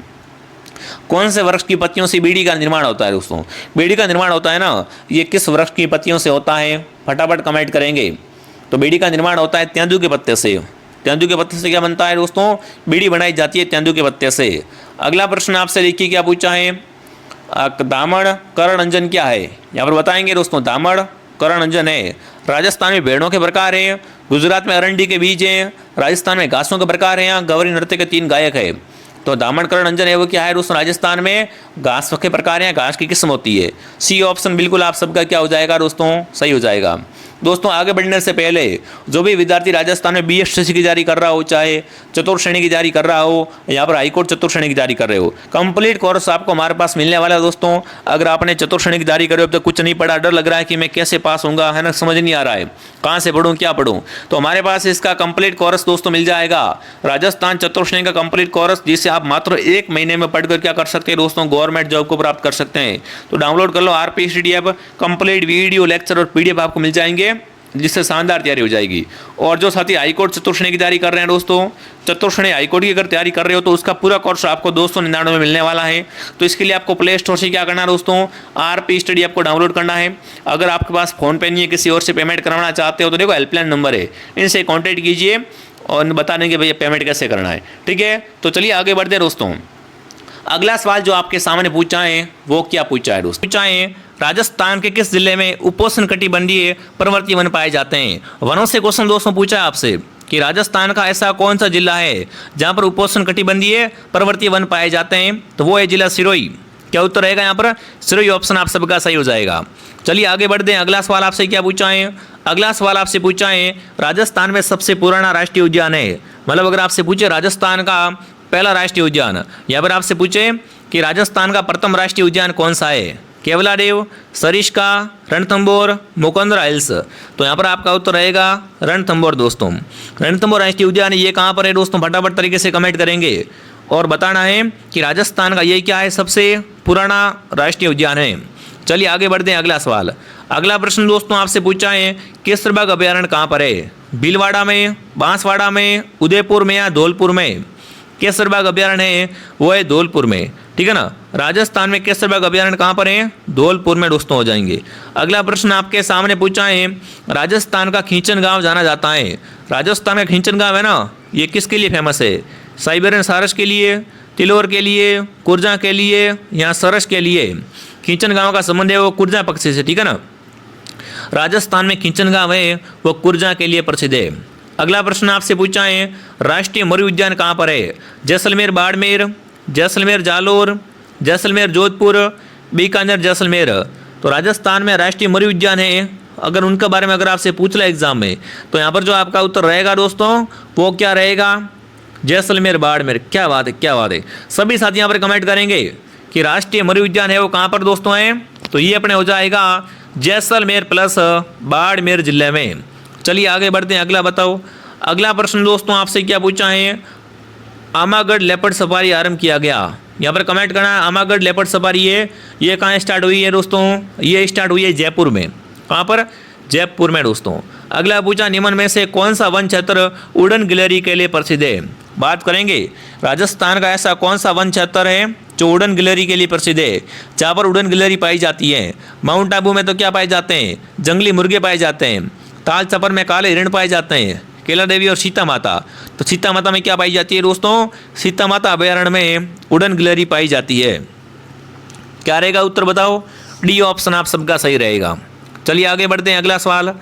कौन से वृक्ष की पत्तियों से बीड़ी का निर्माण होता है दोस्तों? बीड़ी का निर्माण होता है ना, ये किस वृक्ष की पत्तियों से होता है? फटाफट कमेंट करेंगे। तो बीड़ी का निर्माण होता है तेंदू के पत्ते से। तेंदू के पत्ते से क्या बनता है दोस्तों? बीड़ी बनाई जाती है तेंदू के पत्ते से। अगला प्रश्न आपसे देखिए क्या पूछा है, दामड़ करण अंजन क्या है? यहाँ पर बताएंगे दोस्तों, दामड़ करण अंजन है। राजस्थान में भेड़ों के प्रकार है, गुजरात में अरंडी के बीज हैं, राजस्थान में घासों के प्रकार हैं, यहाँ गौरी नृत्य के 3 गायक है। तो दामड़ करण अंजन है वो क्या है दोस्तों? राजस्थान में घास के प्रकार हैं, घास की किस्म होती है। सी ऑप्शन बिल्कुल आप सबका क्या हो जाएगा दोस्तों? सही हो जाएगा। दोस्तों आगे बढ़ने से पहले जो भी विद्यार्थी राजस्थान में BSc की जारी कर रहा हो, चाहे चतुर्थ श्रेणी की जारी कर रहा हो, यहाँ पर हाईकोर्ट चतुर्थ श्रेणी की जारी कर रहे हो, कंप्लीट कोर्स आपको हमारे पास मिलने वाला है दोस्तों। अगर आपने चतुर्थ श्रेणी की जारी करी हो, अब तक कुछ नहीं पढ़ा, डर लग रहा है कि मैं कैसे पास होऊंगा, है ना, समझ नहीं आ रहा है कहाँ से पढ़ूँ क्या पढ़ूँ, तो हमारे पास इसका कंप्लीट कोर्स दोस्तों मिल जाएगा, राजस्थान चतुर्थ श्रेणी का कंप्लीट कोर्स, जिसे आप मात्र 1 महीने में पढ़कर क्या कर सकते हैं दोस्तों? गवर्नमेंट जॉब को प्राप्त कर सकते हैं। तो डाउनलोड कर लो RPSTD app, complete video, lecture और PDF आपको मिल जाएंगे, जिससे शानदार तैयारी हो जाएगी। और जो साथी हाईकोर्ट चतुर्थ श्रेणी की तैयारी कर रहे हैं दोस्तों, चतुर्थ श्रेणी हाईकोर्ट की अगर तैयारी कर रहे हो तो उसका पूरा कोर्स आपको 299 में मिलने वाला है। तो इसके लिए आपको प्ले स्टोर से क्या करना है दोस्तों? RPSTD आपको डाउनलोड करना है। अगर आपके पास फोन पे नहीं है, किसी और से पेमेंट करवाना चाहते हो, तो देखो हेल्पलाइन नंबर है, इनसे कॉन्टेक्ट कीजिए और बता देंगे भैया पेमेंट कैसे करना है, ठीक है। तो चलिए आगे बढ़ते हैं दोस्तों। अगला सवाल जो आपके सामने पूछा है वो क्या पूछा है दोस्तों? पूछा है राजस्थान के किस जिले में उपोष्ण कटिबंधीय पर्वतीय वन पाए जाते हैं? वनों से क्वेश्चन दोस्तों पूछा है आपसे कि राजस्थान का ऐसा कौन सा जिला है जहां पर उपोष्ण कटिबंधीय पर्वतीय वन पाए जाते हैं? तो वो है जिला सिरोही। क्या उत्तर रहेगा यहाँ पर? सिरोही ऑप्शन आप सबका सही हो जाएगा। चलिए आगे बढ़ते हैं। अगला सवाल आपसे क्या पूछा है? अगला सवाल आपसे पूछा है राजस्थान में सबसे पुराना राष्ट्रीय उद्यान है, मतलब अगर आपसे पूछे राजस्थान का पहला राष्ट्रीय उद्यान, यहाँ पर आपसे पूछे कि राजस्थान का प्रथम राष्ट्रीय उद्यान कौन सा है? केवलादेव, सरिस्का, रणथंभौर, मुकुंदरा हिल्स। तो यहाँ पर आपका उत्तर रहेगा रणथंभौर दोस्तों। रणथंभौर राष्ट्रीय उद्यान ये कहाँ पर है दोस्तों? फटाफट तरीके से कमेंट करेंगे और बताना है कि राजस्थान का ये क्या है, सबसे पुराना राष्ट्रीय उद्यान है। चलिए आगे बढ़ते हैं। अगला सवाल, अगला प्रश्न दोस्तों आपसे पूछा है केसरबाग अभयारण्य कहाँ पर है? भीलवाड़ा में, बांसवाड़ा में, उदयपुर में या धौलपुर में? केसरबाग अभयारण्य है वो है धौलपुर में, ठीक है ना। राजस्थान में केसरबाग अभयारण्य कहाँ पर है? धौलपुर में दोस्तों हो जाएंगे। अगला प्रश्न आपके सामने पूछा है राजस्थान का खींचन गांव जाना जाता है। राजस्थान का खींचन गांव है ना, ये किसके लिए फेमस है? साइबेरियन सारस के लिए, तिलोर के लिए, कुर्जा के लिए या सरस के लिए? खींचन गांव का संबंध है वो कुर्जा पक्षी से, ठीक है ना। राजस्थान में खींचन गांव है वो कुर्जा के लिए प्रसिद्ध है। अगला प्रश्न आपसे पूछा है राष्ट्रीय मरु उद्यान कहाँ पर है? जैसलमेर बाड़मेर, जैसलमेर जालोर, जैसलमेर जोधपुर, बीकानेर जैसलमेर। तो राजस्थान में राष्ट्रीय मरु उद्यान है, अगर उनके बारे में अगर आपसे पूछ ले एग्जाम में, तो यहाँ पर जो आपका उत्तर रहेगा दोस्तों वो क्या रहेगा? जैसलमेर बाड़मेर। क्या बात है, क्या बात है। सभी साथी यहाँ पर कमेंट करेंगे कि राष्ट्रीय मरु उद्यान है वो कहाँ पर दोस्तों है? तो ये अपने हो जाएगा जैसलमेर प्लस बाड़मेर जिले में। चलिए आगे बढ़ते हैं। अगला बताओ। अगला प्रश्न दोस्तों आपसे क्या पूछा है? आमागढ़ लेपर्ड सफारी आरंभ किया गया। यहाँ पर कमेंट करना है आमागढ़ लेपर्ड सफारी है ये कहाँ स्टार्ट हुई है दोस्तों? ये स्टार्ट हुई है जयपुर में। कहाँ पर? जयपुर में दोस्तों। अगला पूछा निम्न में से कौन सा वन क्षेत्र उड़न गिलहरी के लिए प्रसिद्ध है? बात करेंगे राजस्थान का ऐसा कौन सा वन क्षेत्र है जो उड़न गिलहरी के लिए प्रसिद्ध है, जहाँ पर उड़न गिलहरी पाई जाती है? माउंट आबू में तो क्या पाए जाते हैं? जंगली मुर्गे पाए जाते हैं। ताल चपर में काले हिरण पाए जाते हैं। केला देवी और सीता माता, तो सीता माता में क्या पाई जाती है दोस्तों? सीता माता अभयारण्य में उड़न गिलहरी पाई जाती है। क्या रहेगा उत्तर बताओ? डी ऑप्शन आप सबका सही रहेगा। चलिए आगे बढ़ते हैं। अगला सवाल,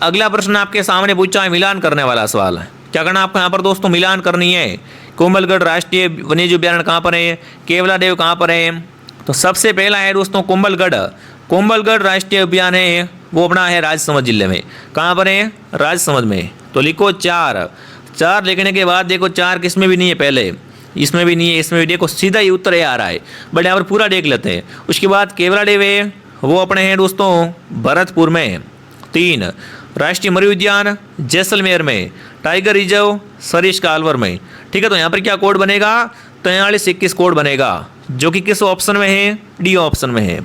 अगला प्रश्न आपके सामने पूछा है मिलान करने वाला सवाल है। क्या करना आपको यहाँ पर दोस्तों? मिलान करनी है। कोमलगढ़ राष्ट्रीय वन्यजीव अभयारण्य कहाँ पर है? केवलादेव कहाँ पर है? तो सबसे पहला है दोस्तों कोम्बलगढ़। कोम्बलगढ़ राष्ट्रीय उद्यान है वो अपना है राजसमंद जिले में। कहाँ पर है? राजसमंद में। तो लिखो 4 लिखने के बाद देखो 4 किस में भी नहीं है पहले। इसमें भी नहीं है, इसमें भी। देखो सीधा ही उत्तर ये आ रहा है, बट यहाँ पर पूरा देख लेते हैं। उसके बाद केवलादेव है वो अपने हैं दोस्तों भरतपुर में। 3 राष्ट्रीय मृग उद्यान जैसलमेर में। टाइगर रिजर्व सरिस्का कालवर में। ठीक है, तो यहाँ पर क्या कोड बनेगा? 4321 कोड बनेगा, जो कि किस ऑप्शन में है? डी ऑप्शन में है।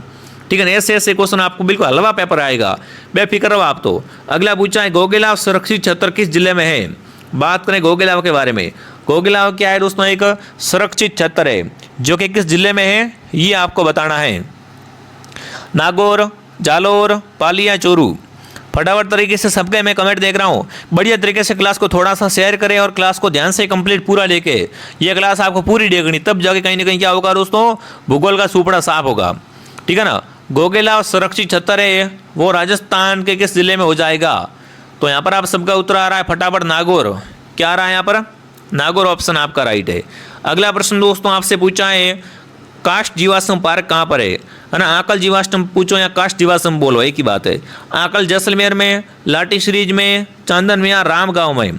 ठीक है ना, ऐसे ऐसे क्वेश्चन आपको बिल्कुल हलवा पेपर आएगा, बेफिक्र रहो आप तो। अगला पूछा है गोगेलाव सुरक्षित क्षेत्र किस जिले में है? बात करें गोगेलाव के बारे में। गोगेलाव क्या है दोस्तों? एक सुरक्षित क्षेत्र है, जो कि किस जिले में है ये आपको बताना है। नागौर, जालोर, पाली या चोरू? फटाफट तरीके से सबके मैं कमेंट देख रहा हूँ। बढ़िया तरीके से क्लास को थोड़ा सा शेयर करें और क्लास को ध्यान से कंप्लीट पूरा लेके, ये क्लास आपको पूरी देखनी, तब जाके कहीं ना कहीं क्या होगा दोस्तों, भूगोल का सुपड़ा साफ होगा। ठीक है ना। गोगेलाव सुरक्षित क्षेत्र है वो राजस्थान के किस जिले में हो जाएगा? तो यहाँ पर आप सबका उत्तर आ रहा है फटाफट नागौर। क्या आ रहा है यहाँ पर? नागौर ऑप्शन आपका राइट है। अगला प्रश्न दोस्तों आपसे पूछा है काष्ठ जीवाश्म पार्क कहाँ पर है ना? आकल जीवाश्म पूछो या काष्ठ जीवाश्म बोलो, एक ही बात है। आकल जैसलमेर में, लाठी सीरीज में, चांदन में या राम गांव में?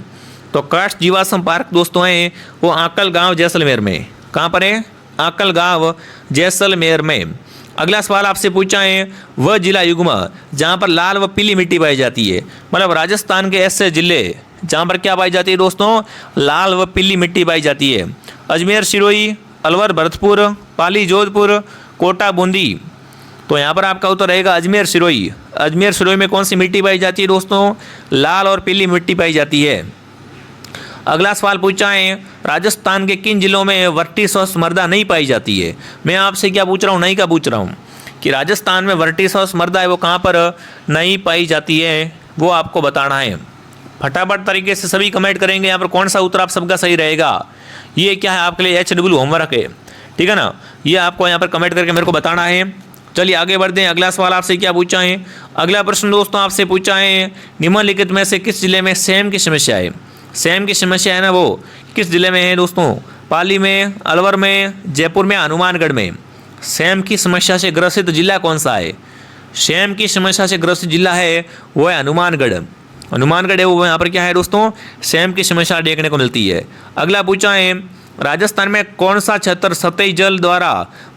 तो काष्ठ जीवाश्म पार्क दोस्तों है वो आकल गांव जैसलमेर में। कहाँ पर है? आकल गांव जैसलमेर में। अगला सवाल आपसे पूछा है वह जिला युग्म जहाँ पर लाल व पीली मिट्टी पाई जाती है, मतलब राजस्थान के ऐसे जिले जहाँ पर क्या पाई जाती है दोस्तों? लाल व पीली मिट्टी पाई जाती है। अजमेर, सिरोही, अलवर, भरतपुर, पाली, जोधपुर, कोटा, बूंदी? तो यहाँ पर आपका उत्तर रहेगा अजमेर, सिरोही। अजमेर सिरोही में कौन सी मिट्टी पाई जाती है दोस्तों? लाल और पीली मिट्टी पाई जाती है। अगला सवाल पूछा है राजस्थान के किन जिलों में वर्टिसॉस मृदा नहीं पाई जाती है? मैं आपसे क्या पूछ रहा हूँ, नहीं का पूछ रहा हूँ कि राजस्थान में वर्टिसॉस मृदा है वो कहाँ पर नहीं पाई जाती है, वो आपको बताना है। फटाफट तरीके से सभी कमेंट करेंगे यहाँ पर कौन सा उत्तर आप सबका सही रहेगा। ये क्या है आपके लिए HW होमवर्क है, ठीक है ना। ये आपको यहाँ पर कमेंट करके मेरे को बताना है। चलिए आगे बढ़ते हैं। अगला सवाल आपसे क्या पूछा है? अगला प्रश्न दोस्तों आपसे पूछा है निम्नलिखित में से किस जिले में सेम की समस्या है? सेम की समस्या है ना वो किस जिले में है दोस्तों? पाली में, अलवर में, जयपुर में, हनुमानगढ़ में? सेम की समस्या से ग्रसित जिला कौन सा है? सेम की समस्या से ग्रसित जिला है वो है हनुमानगढ़। हनुमानगढ़ है वो यहाँ पर क्या है दोस्तों? सेम की समस्या देखने को मिलती है। अगला पूछा है राजस्थान में कौन सा क्षेत्र सतही जल द्वारा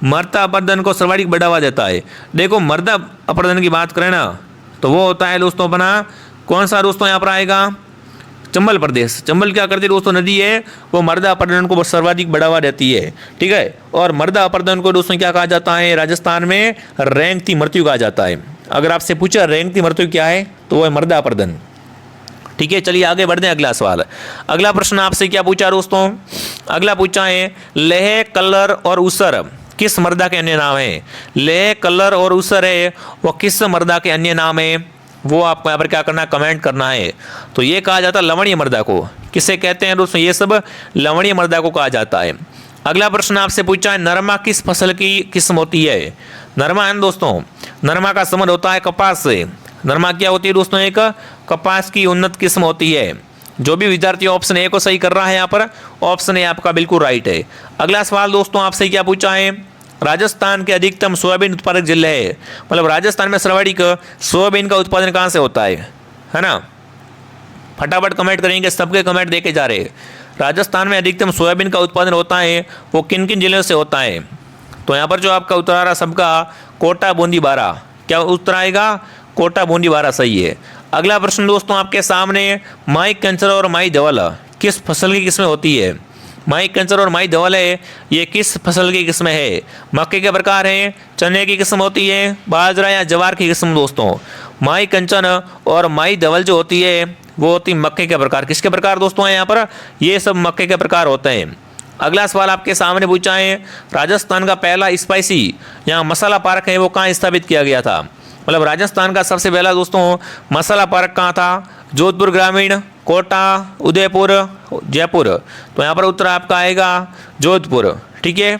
मृदा अपरदन को सर्वाधिक बढ़ावा देता है? देखो मृदा अपरदन की बात करें ना तो वो होता है दोस्तों अपना कौन सा दोस्तों यहाँ पर आएगा? चंबल प्रदेश। चंबल क्या करती है दोस्तों? नदी है वो मृदा अपरदन को सर्वाधिक बढ़ावा देती है। ठीक है, और मृदा अपरदन को दोस्तों क्या कहा जाता है राजस्थान में? रेंगती मृत्यु कहा जाता है। अगर आपसे पूछा रेंगती मृत्यु क्या है तो वो है मृदा अपरदन। ठीक है, चलिए आगे बढ़ते हैं। अगला सवाल, अगला प्रश्न आपसे क्या पूछा दोस्तों? अगला पूछा है लेह, कल्लर और ऊसर किस मृदा के अन्य नाम है? लेह, कल्लर और ऊसर है वो किस मृदा के अन्य नाम है? वो आपको यहाँ पर क्या करना है? कमेंट करना है। तो ये कहा जाता है लवणीय मृदा को। किसे कहते हैं दोस्तों? ये सब लवणीय मृदा को कहा जाता है। अगला प्रश्न आपसे पूछा है नरमा किस फसल की किस्म होती है? नरमा है दोस्तों, नरमा का संबंध होता है कपास से। नरमा क्या होती है दोस्तों? एक कपास की उन्नत किस्म होती है। जो भी विद्यार्थी ऑप्शन ए को सही कर रहा है यहाँ पर ऑप्शन ए आपका बिल्कुल राइट है। अगला सवाल दोस्तों आपसे क्या पूछा है? राजस्थान के अधिकतम सोयाबीन उत्पादक जिले है, मतलब राजस्थान में सर्वाधिक सोयाबीन का उत्पादन कहाँ से होता है ना। फटाफट कमेंट करेंगे, सबके कमेंट देके जा रहे हैं। राजस्थान में अधिकतम सोयाबीन का उत्पादन होता है वो किन किन जिलों से होता है? तो यहाँ पर जो आपका उत्तर आ रहा सबका कोटा, बूंदी, बारा। क्या उत्तर आएगा? कोटा, बूंदी, बारा सही है। अगला प्रश्न दोस्तों आपके सामने माई कंचर और माई धवल किस फसल की किस्में होती है? माई कंचर और माई धवल है ये किस फसल की किस्में है? मक्के के प्रकार हैं, चने की किस्म होती है, बाजरा या जवार की किस्म? दोस्तों माई कंचन और माई धवल जो होती है वो होती मक्के के प्रकार। किसके प्रकार दोस्तों है यहाँ पर? ये सब मक्के के प्रकार होते हैं। अगला सवाल आपके सामने पूछा है राजस्थान का पहला स्पाइसी यहाँ मसाला पार्क है वो कहाँ स्थापित किया गया था? मतलब राजस्थान का सबसे पहला दोस्तों मसाला पार्क कहाँ था? जोधपुर ग्रामीण, कोटा, उदयपुर, जयपुर? तो यहाँ पर उत्तर आपका आएगा जोधपुर। ठीक है,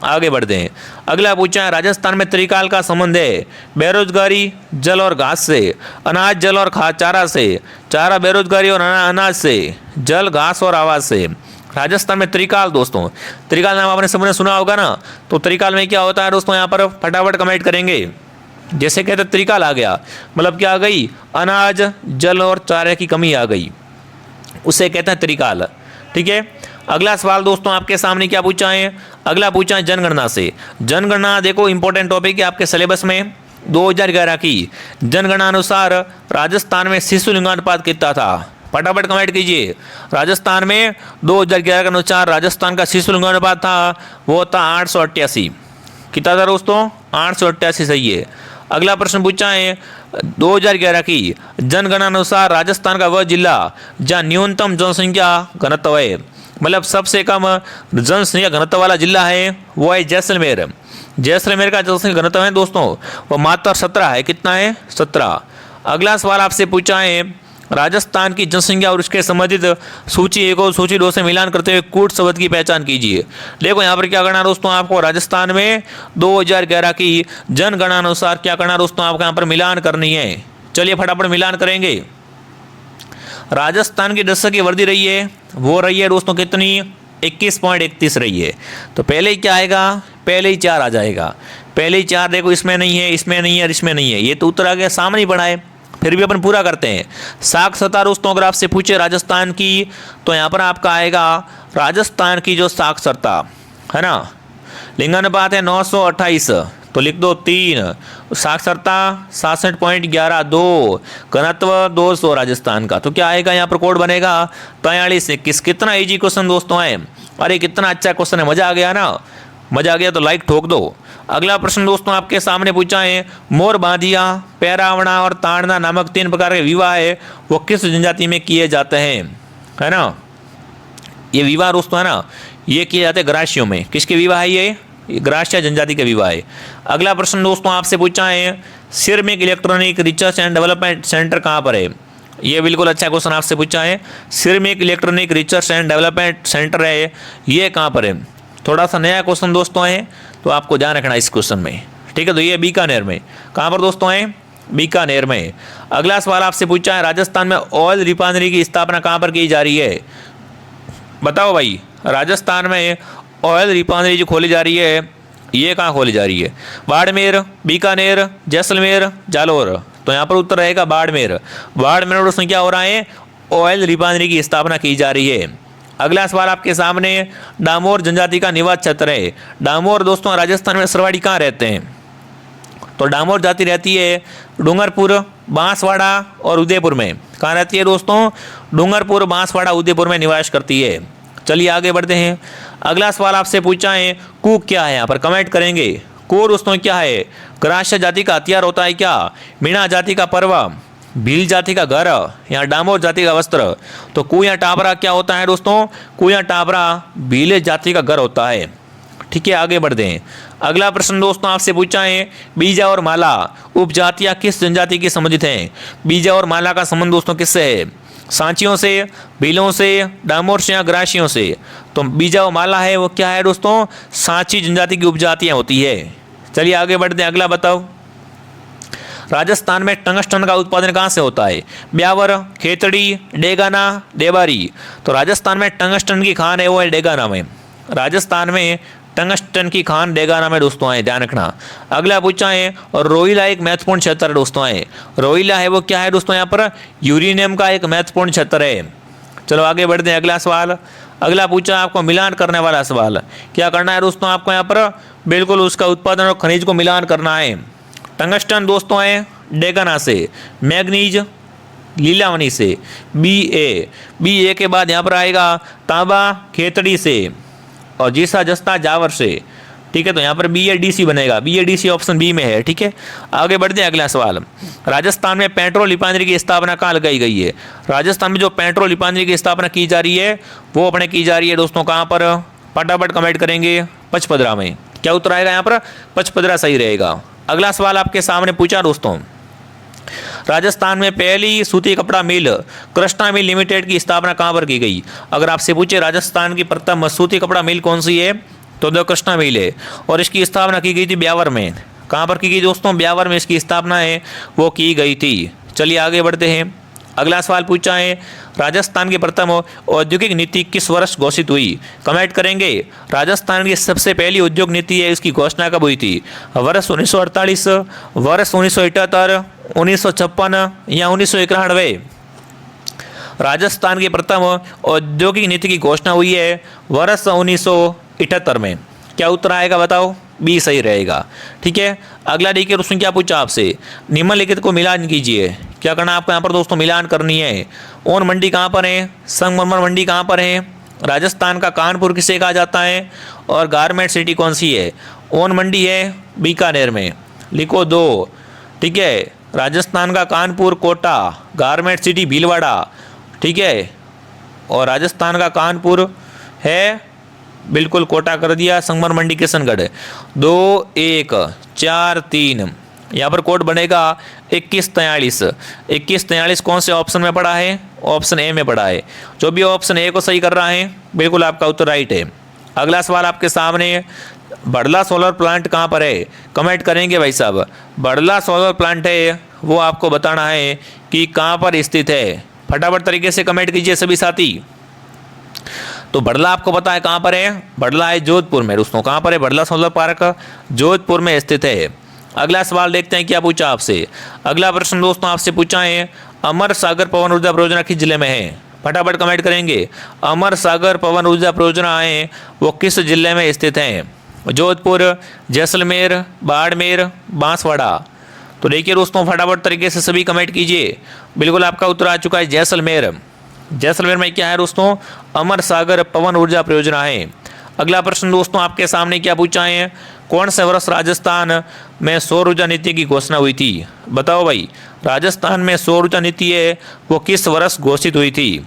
आगे बढ़ते हैं। अगला पूछा है राजस्थान में त्रिकाल का संबंध है बेरोजगारी, जल और घास से, अनाज, जल और चारा से, चारा, बेरोजगारी और अनाज से, जल, घास और आवास से? राजस्थान में त्रिकाल दोस्तों, त्रिकाल नाम आपने सबने सुना होगा ना। तो त्रिकाल में क्या होता है दोस्तों? यहाँ पर फटाफट कमेंट करेंगे। जैसे कहते त्रिकाल आ गया मतलब क्या आ गई? अनाज, जल और चारे की कमी आ गई, उसे कहते हैं त्रिकाल। ठीक है, अगला सवाल दोस्तों आपके सामने क्या पूछा है, अगला पूछा है जनगणना से। जनगणना देखो इंपॉर्टेंट टॉपिक है आपके सिलेबस में। 2011 की जनगणना अनुसार राजस्थान में शिशु लिंगानुपात कितना था, फटाफट कमेंट कीजिए। राजस्थान में 2011 के अनुसार राजस्थान का शिशु लिंगानुपात था वो था 888। कितना था दोस्तों, 888 सही है। अगला प्रश्न पूछा है 2011 की जनगणना अनुसार राजस्थान का वह जिला जहाँ न्यूनतम जनसंख्या घनत्व है, मतलब सबसे कम जनसंख्या घनत्व वाला जिला है वो है जैसलमेर। जैसलमेर का जनसंख्या घनत्व है दोस्तों वो मात्र 17 है। कितना है, 17। अगला सवाल आपसे पूछा है राजस्थान की जनसंख्या और उसके संबंधित सूची 1 और सूची 2 से मिलान करते हुए कूट शब्द की पहचान कीजिए। देखो यहाँ पर क्या करना है दोस्तों, आपको राजस्थान में 2011 की जनगणना अनुसार क्या करना है दोस्तों, आपको यहाँ पर मिलान करनी है। चलिए फटाफट मिलान करेंगे। राजस्थान की दशक की वृद्धि रही है वो रही है दोस्तों कितनी, 21.31 रही है। तो पहले ही क्या आएगा, पहले ही 4 आ जाएगा। पहले ही 4 देखो इसमें नहीं है, इसमें नहीं है और इसमें नहीं है, ये तो उत्तर आ गया, सामने ही पड़ा है। फिर भी अपन पूरा करते हैं। साक्षरता दोस्तों अगर आपसे पूछे राजस्थान की तो यहाँ पर आपका आएगा राजस्थान की जो साक्षरता है ना, लिंगानुपात है 928, तो लिख दो 3। साक्षरता 66.112, घनत्व 200 राजस्थान का। तो क्या आएगा यहाँ पर कोड बनेगा 4321। कितना इजी क्वेश्चन दोस्तों है, अरे कितना अच्छा क्वेश्चन है, मजा आ गया ना, मजा आ गया तो लाइक ठोक दो। अगला प्रश्न दोस्तों आपके सामने पूछा है मोर बांधिया, पैरावणा और ताड़ना नामक 3 प्रकार के विवाह है वो किस जनजाति में किए जाते हैं, है ना। ये विवाह दोस्तों है ना, ये किए जाते हैं ग्रासियों में। किसके विवाह है ये ग्रासिया जनजाति के विवाह है। अगला प्रश्न दोस्तों आपसे पूछा है ceramic electronic research and development centre कहाँ पर है। ये बिल्कुल अच्छा क्वेश्चन आपसे पूछा है। Ceramic electronic research and development centre है, ये कहाँ पर है। थोड़ा सा नया क्वेश्चन दोस्तों है तो आपको ध्यान रखना इस क्वेश्चन में, ठीक है। तो ये बीकानेर में, कहाँ पर दोस्तों है, बीकानेर में। अगला सवाल आपसे पूछा है राजस्थान में ऑयल रिफाइनरी की स्थापना कहाँ पर की जा रही है, बताओ भाई। राजस्थान में ऑयल रिफाइनरी जो खोली जा रही है ये कहाँ खोली जा रही है, बाड़मेर, बीकानेर, जैसलमेर, जालोर। तो यहाँ पर उत्तर रहेगा बाड़मेर। बाड़मेर दोस्तों क्या हो रहा है, ऑयल रिफाइनरी की स्थापना की जा रही है। अगला सवाल आपके सामने डामोर जनजाति का निवास क्षेत्र है। डामोर दोस्तों राजस्थान में सरवाड़ी कहाँ रहते हैं, तो डामोर जाति रहती है डूंगरपुर, बांसवाड़ा और उदयपुर में। कहाँ रहती है दोस्तों, डूंगरपुर, बांसवाड़ा, उदयपुर में निवास करती है। चलिए आगे बढ़ते हैं। अगला सवाल आपसे पूछा है कूक क्या है, यहाँ पर कमेंट करेंगे। कू दोस्तों क्या है, ग्रास्य जाति का हथियार होता है क्या, मीणा जाति का परवा, भील जाति का घर या डामोर जाति का वस्त्र। तो कुया टाबरा क्या होता है दोस्तों, कुया टाबरा भीले जाति का घर होता है। ठीक है आगे बढ़ते हैं। अगला प्रश्न दोस्तों आपसे पूछा है बीजा और माला उपजातियां किस जनजाति की संबंधित हैं। बीजा और माला का संबंध दोस्तों किससे है, सांचियों से, भीलों से, डामोर से या ग्रासियों से। तो बीजा और माला है वो क्या है दोस्तों, सांची जनजाति की उपजातियां होती है। चलिए आगे बढ़ते हैं। अगला बताओ राजस्थान में टंगस्टन का उत्पादन कहाँ से होता है, ब्यावर, खेतड़ी, डेगाना, देबारी। तो राजस्थान में टंगस्टन की खान है वो है डेगाना में। राजस्थान में टंगस्टन की खान डेगाना में दोस्तों है, ध्यान रखना। अगला पूछा है और रोहिला एक महत्वपूर्ण क्षेत्र है दोस्तों है। रोहिला है वो क्या है दोस्तों, यहाँ पर यूरेनियम का एक महत्वपूर्ण क्षेत्र है। चलो आगे बढ़ते हैं। अगला सवाल, अगला पूछा आपको मिलान करने वाला सवाल। क्या करना है दोस्तों, आपको यहाँ पर बिल्कुल उसका उत्पादन और खनिज को मिलान करना है। टंगस्टन दोस्तों है डेगाना से, मैग्नीज लीलावनी से, बी ए के बाद यहाँ पर आएगा तांबा खेतड़ी से और जीसा जस्ता जावर से। ठीक है तो यहाँ पर BADC बनेगा, BADC ऑप्शन बी में है। ठीक है आगे बढ़ते हैं। अगला सवाल, राजस्थान में पेट्रोल रिफाइनरी की स्थापना कहाँ लगाई गई है। राजस्थान में जो पेट्रोल रिफाइनरी की स्थापना की जा रही है वो अपने की जा रही है दोस्तों कहाँ पर, फटाफट कमेंट करेंगे, पचपदरा में। क्या उत्तर आएगा यहाँ पर, पचपदरा सही रहेगा। अगला सवाल आपके सामने पूछा दोस्तों राजस्थान में पहली सूती कपड़ा मिल कृष्णा मिल लिमिटेड की स्थापना कहाँ पर की गई। अगर आपसे पूछे राजस्थान की प्रथम सूती कपड़ा मिल कौन सी है तो द कृष्णा मिल है और इसकी स्थापना की गई थी ब्यावर में। कहाँ पर की गई दोस्तों, ब्यावर में इसकी स्थापना है वो की गई थी। चलिए आगे बढ़ते हैं। अगला सवाल पूछा है राजस्थान की प्रथम औद्योगिक नीति किस वर्ष घोषित हुई। कमेंट करेंगे। राजस्थान की सबसे पहली उद्योग नीति है इसकी घोषणा कब हुई थी, वर्ष 1948, वर्ष 1978, 1956 या 1991। राजस्थान की प्रथम औद्योगिक नीति की घोषणा हुई है वर्ष 1978 में। क्या उत्तर आएगा बताओ? बी सही रहेगा। ठीक है, अगला देखिए उसने क्या पूछा आपसे, निम्नलिखित को मिलान कीजिए। क्या करना है आपको यहाँ पर दोस्तों? मिलान करनी है। ओन मंडी कहाँ पर है? संगमरमर मंडी कहाँ पर है? राजस्थान का कानपुर किसे कहा जाता है? और गारमेंट सिटी कौन सी है? ओन मंडी है बीकानेर में, लिखो 2। ठीक है, राजस्थान का कानपुर कोटा, गारमेंट सिटी भीलवाड़ा। ठीक है, और राजस्थान का कानपुर है बिल्कुल कोटा कर दिया, संगमर मंडी किशनगढ़। 2 1 4 3 यहाँ पर कोड बनेगा 2143। 2143 कौन से ऑप्शन में पड़ा है? ऑप्शन ए में पड़ा है। जो भी ऑप्शन ए को सही कर रहा है बिल्कुल आपका उत्तर राइट है। अगला सवाल आपके सामने, बड़ला सोलर प्लांट कहाँ पर है? कमेंट करेंगे भाई साहब। बड़ला सोलर प्लांट है वो आपको बताना है कि कहाँ पर स्थित है। फटाफट तरीके से कमेंट कीजिए सभी साथी। तो बड़ला आपको पता है कहाँ पर है? बड़ला है जोधपुर में दोस्तों। कहाँ पर है बड़ला सोलर पार्क? जोधपुर में स्थित है। अगला सवाल देखते हैं क्या पूछा आपसे। अगला प्रश्न दोस्तों आपसे पूछा है, अमर सागर पवन ऊर्जा परियोजना किस जिले में है? फटाफट कमेंट करेंगे। अमर सागर पवन ऊर्जा परियोजना है वो किस जिले में स्थित है? जोधपुर, जैसलमेर, बाड़मेर, बांसवाड़ा। तो देखिए दोस्तों फटाफट तरीके से सभी कमेंट कीजिए। बिल्कुल आपका उत्तर आ चुका है जैसलमेर। जैसलमेर में क्या है दोस्तों? अमर सागर पवन ऊर्जा परियोजना है। अगला प्रश्न दोस्तों आपके सामने क्या पूछा है, कौन से वर्ष राजस्थान में सौर ऊर्जा नीति की घोषणा हुई थी? बताओ भाई, राजस्थान में सौर ऊर्जा नीति है वो किस वर्ष घोषित हुई थी?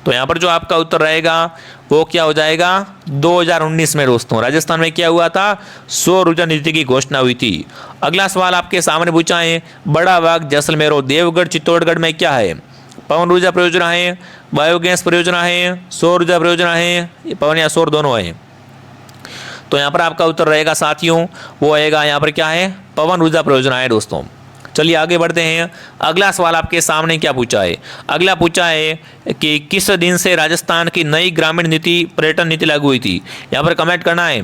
तो यहाँ पर जो आपका उत्तर रहेगा वो क्या हो जाएगा? 2019 में दोस्तों राजस्थान में क्या हुआ था? सौर ऊर्जा नीति की घोषणा हुई थी। अगला सवाल आपके सामने पूछा है, बड़ा बाग जैसलमेर और देवगढ़ चित्तौड़गढ़ में क्या है? पवन ऊर्जा परियोजना है, बायोगैस परियोजना है, सौर ऊर्जा परियोजना है, पवन या सौर दोनों है। तो यहाँ पर आपका उत्तर रहेगा साथियों वो आएगा यहाँ पर क्या है? पवन ऊर्जा परियोजना है दोस्तों। चलिए आगे बढ़ते हैं। अगला सवाल आपके सामने क्या पूछा है? अगला पूछा है कि किस दिन से राजस्थान की नई ग्रामीण नीति पर्यटन नीति लागू हुई थी? यहाँ पर कमेंट करना है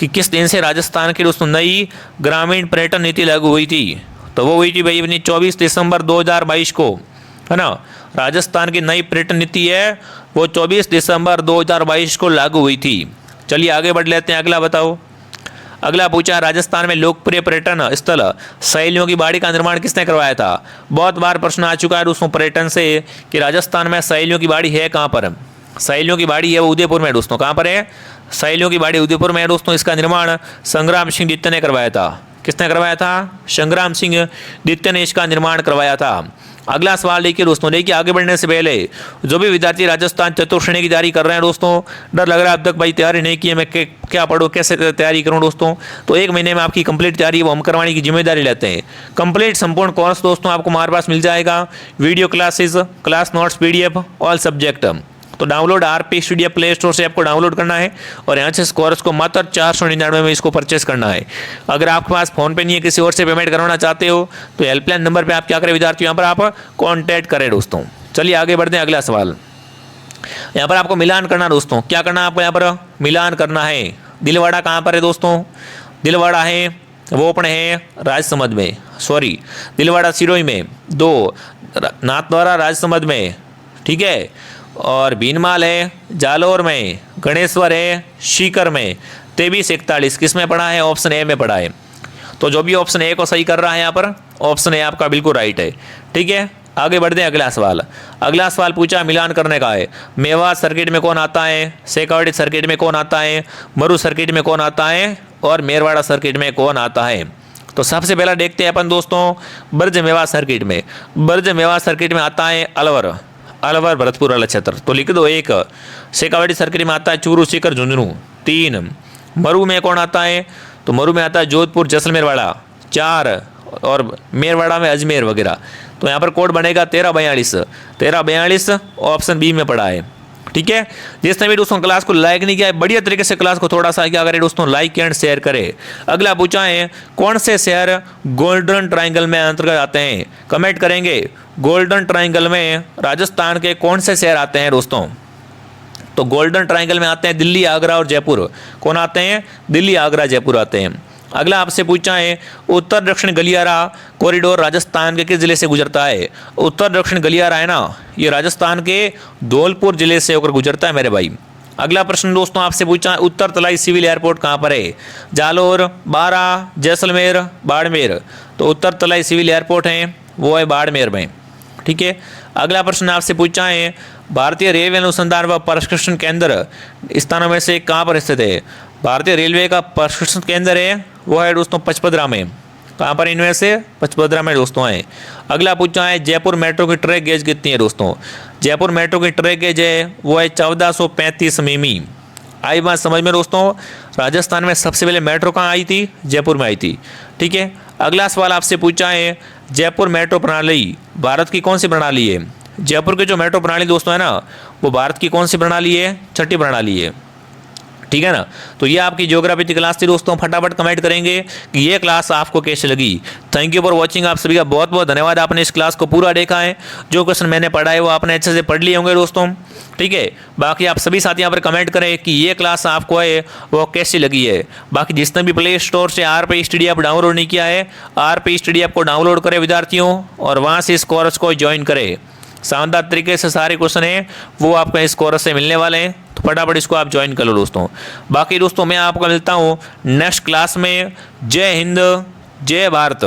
कि किस दिन से राजस्थान की दोस्तों नई ग्रामीण पर्यटन नीति लागू हुई थी। तो वो हुई थी भाई अपनी 24 दिसंबर 2022 को, है ना। राजस्थान की नई पर्यटन नीति है वो 24 दिसंबर 2022 को लागू हुई थी। चलिए आगे बढ़ लेते हैं। अगला बताओ। अगला पूछा, राजस्थान में लोकप्रिय पर्यटन स्थल सहेलियों की बाड़ी का निर्माण किसने करवाया था? बहुत बार प्रश्न आ चुका है दोस्तों पर्यटन से कि राजस्थान में सहेलियों की बाड़ी है कहाँ पर? सहेलियों की बाड़ी है वो उदयपुर में दोस्तों। कहाँ पर है? सहेलियों की बाड़ी उदयपुर में है दोस्तों। इसका निर्माण संग्राम सिंह द्वितीय ने करवाया था। किसने करवाया था? संग्राम सिंह द्वितीय ने इसका निर्माण करवाया था। अगला सवाल देखिए दोस्तों, देखिए आगे बढ़ने से पहले जो भी विद्यार्थी राजस्थान चतुर्थ श्रेणी की तैयारी कर रहे हैं दोस्तों, डर लग रहा है अब तक भाई तैयारी नहीं की है, मैं क्या पढ़ूँ, कैसे तैयारी करूँ दोस्तों, तो 1 महीने में आपकी कंप्लीट तैयारी वो हम करवाने की जिम्मेदारी लेते हैं। कंप्लीट संपूर्ण कोर्स दोस्तों आपको हमारे पास मिल जाएगा, video classes, class notes, PDF, all subject. तो download RP studio play store से आपको डाउनलोड करना है और यहाँ से इस कोर्स को मात्र 499 में इसको परचेस करना है। अगर आपके पास फोन पे नहीं है, किसी और से पेमेंट करवाना चाहते हो तो हेल्पलाइन नंबर पे आप क्या करें विद्यार्थी, यहाँ पर आप कॉन्टैक्ट करें दोस्तों। चलिए आगे बढ़ते हैं। अगला सवाल, यहाँ पर आपको मिलान करना दोस्तों। क्या करना है आपको? यहाँ पर मिलान करना है। दिलवाड़ा कहाँ पर है दोस्तों? दिलवाड़ा है वो अपने है राजसमंद में, सॉरी दिलवाड़ा सिरोही में, 2 नाथद्वारा राजसमंद में, ठीक है, और भीनमाल है जालोर में, गणेश्वर है सीकर में। 2341 किस में पड़ा है? ऑप्शन ए में पड़ा है। तो जो भी ऑप्शन ए को सही कर रहा है यहाँ पर ऑप्शन ए आपका बिल्कुल राइट है। ठीक है, आगे बढ़ते हैं। अगला सवाल, अगला सवाल पूछा मिलान करने का है। मेवात सर्किट में कौन आता है? शेखावाटी सर्किट में कौन आता है? मरु सर्किट में कौन आता है? और मेरवाड़ा सर्किट में कौन आता है? तो सबसे पहला देखते हैं अपन दोस्तों ब्रज मेवात सर्किट में। ब्रज मेवात सर्किट में आता है अलवर, अलवर भरतपुर अलक्षेत्र, तो लिख दो 1। शेखावाटी सर्किट में आता है चूरू सीकर झुंझुनू, 3। मरु में कौन आता है? तो मरु में आता है जोधपुर जैसलमेर वाड़ा, 4। और मेरवाड़ा में अजमेर वगैरह। तो यहाँ पर कोड बनेगा 1342। 1342 ऑप्शन बी में पड़ा है। ठीक है, जिसने भी दोस्तों क्लास को लाइक नहीं किया है बढ़िया तरीके से क्लास को थोड़ा सा क्या करें दोस्तों, लाइक एंड शेयर करें। अगला पूछा है कौन से शहर गोल्डन ट्रायंगल में अंतर्गत आते हैं? कमेंट करेंगे गोल्डन ट्रायंगल में राजस्थान के कौन से शहर आते हैं दोस्तों? तो गोल्डन ट्रायंगल में आते हैं दिल्ली, आगरा और जयपुर। कौन आते हैं? दिल्ली, आगरा, जयपुर आते हैं। अगला आपसे पूछा है उत्तर दक्षिण गलियारा कॉरिडोर राजस्थान के किस जिले से गुजरता है। उत्तर दक्षिण गलियारा है ना, ये राजस्थान के धौलपुर जिले से होकर गुजरता है मेरे भाई। अगला प्रश्न दोस्तों आपसे पूछा है उत्तर तलाई सिविल एयरपोर्ट कहाँ पर है। जालोर, बारा, जैसलमेर, बाड़मेर। तो उत्तर तलाई सिविल एयरपोर्ट है वो है बाड़मेर में। ठीक है। अगला प्रश्न आपसे पूछा है भारतीय रेलवे अनुसंधान व प्रशिक्षण केंद्र स्थानों में से कहाँ पर स्थित है। भारतीय रेलवे का प्रशिक्षण केंद्र है वो है दोस्तों पचपदरा में। कहाँ पर इनमें से पचपदरा में दोस्तों है। अगला पूछा है जयपुर मेट्रो की ट्रैक गेज कितनी है दोस्तों। जयपुर मेट्रो की ट्रैक गेज है वो है 1435 मिमी। आई बात समझ में दोस्तों। राजस्थान में सबसे पहले मेट्रो कहाँ आई थी, जयपुर में आई थी। ठीक है। अगला सवाल आपसे पूछा है जयपुर मेट्रो प्रणाली भारत की कौन सी प्रणाली है। जयपुर की जो मेट्रो प्रणाली दोस्तों है ना वो भारत की कौन सी प्रणाली है, छठी प्रणाली है। ठीक है ना। तो ये आपकी ज्योग्राफी की क्लास थी दोस्तों। फटाफट कमेंट करेंगे कि ये क्लास आपको कैसे लगी। Thank you for watching. आप सभी का बहुत बहुत धन्यवाद, आपने इस क्लास को पूरा देखा है। जो क्वेश्चन मैंने पढ़ा है वो आपने अच्छे से पढ़ लिए होंगे दोस्तों। ठीक है। बाकी आप सभी साथी यहाँ पर कमेंट करें कि ये क्लास आपको है वो कैसी लगी है। बाकी जिसने भी प्ले स्टोर से RP स्टडी ऐप डाउनलोड नहीं किया है, RP स्टडी ऐप को डाउनलोड करें विद्यार्थियों, और वहाँ से इस कोर्स को ज्वाइन करें। शानदार तरीके से सारे क्वेश्चन हैं वो आपको इस कोर्स से मिलने वाले हैं, तो फटाफट इसको आप ज्वाइन कर लो दोस्तों। बाकी दोस्तों मैं आपको मिलता हूँ नेक्स्ट क्लास में। जय हिंद, जय भारत।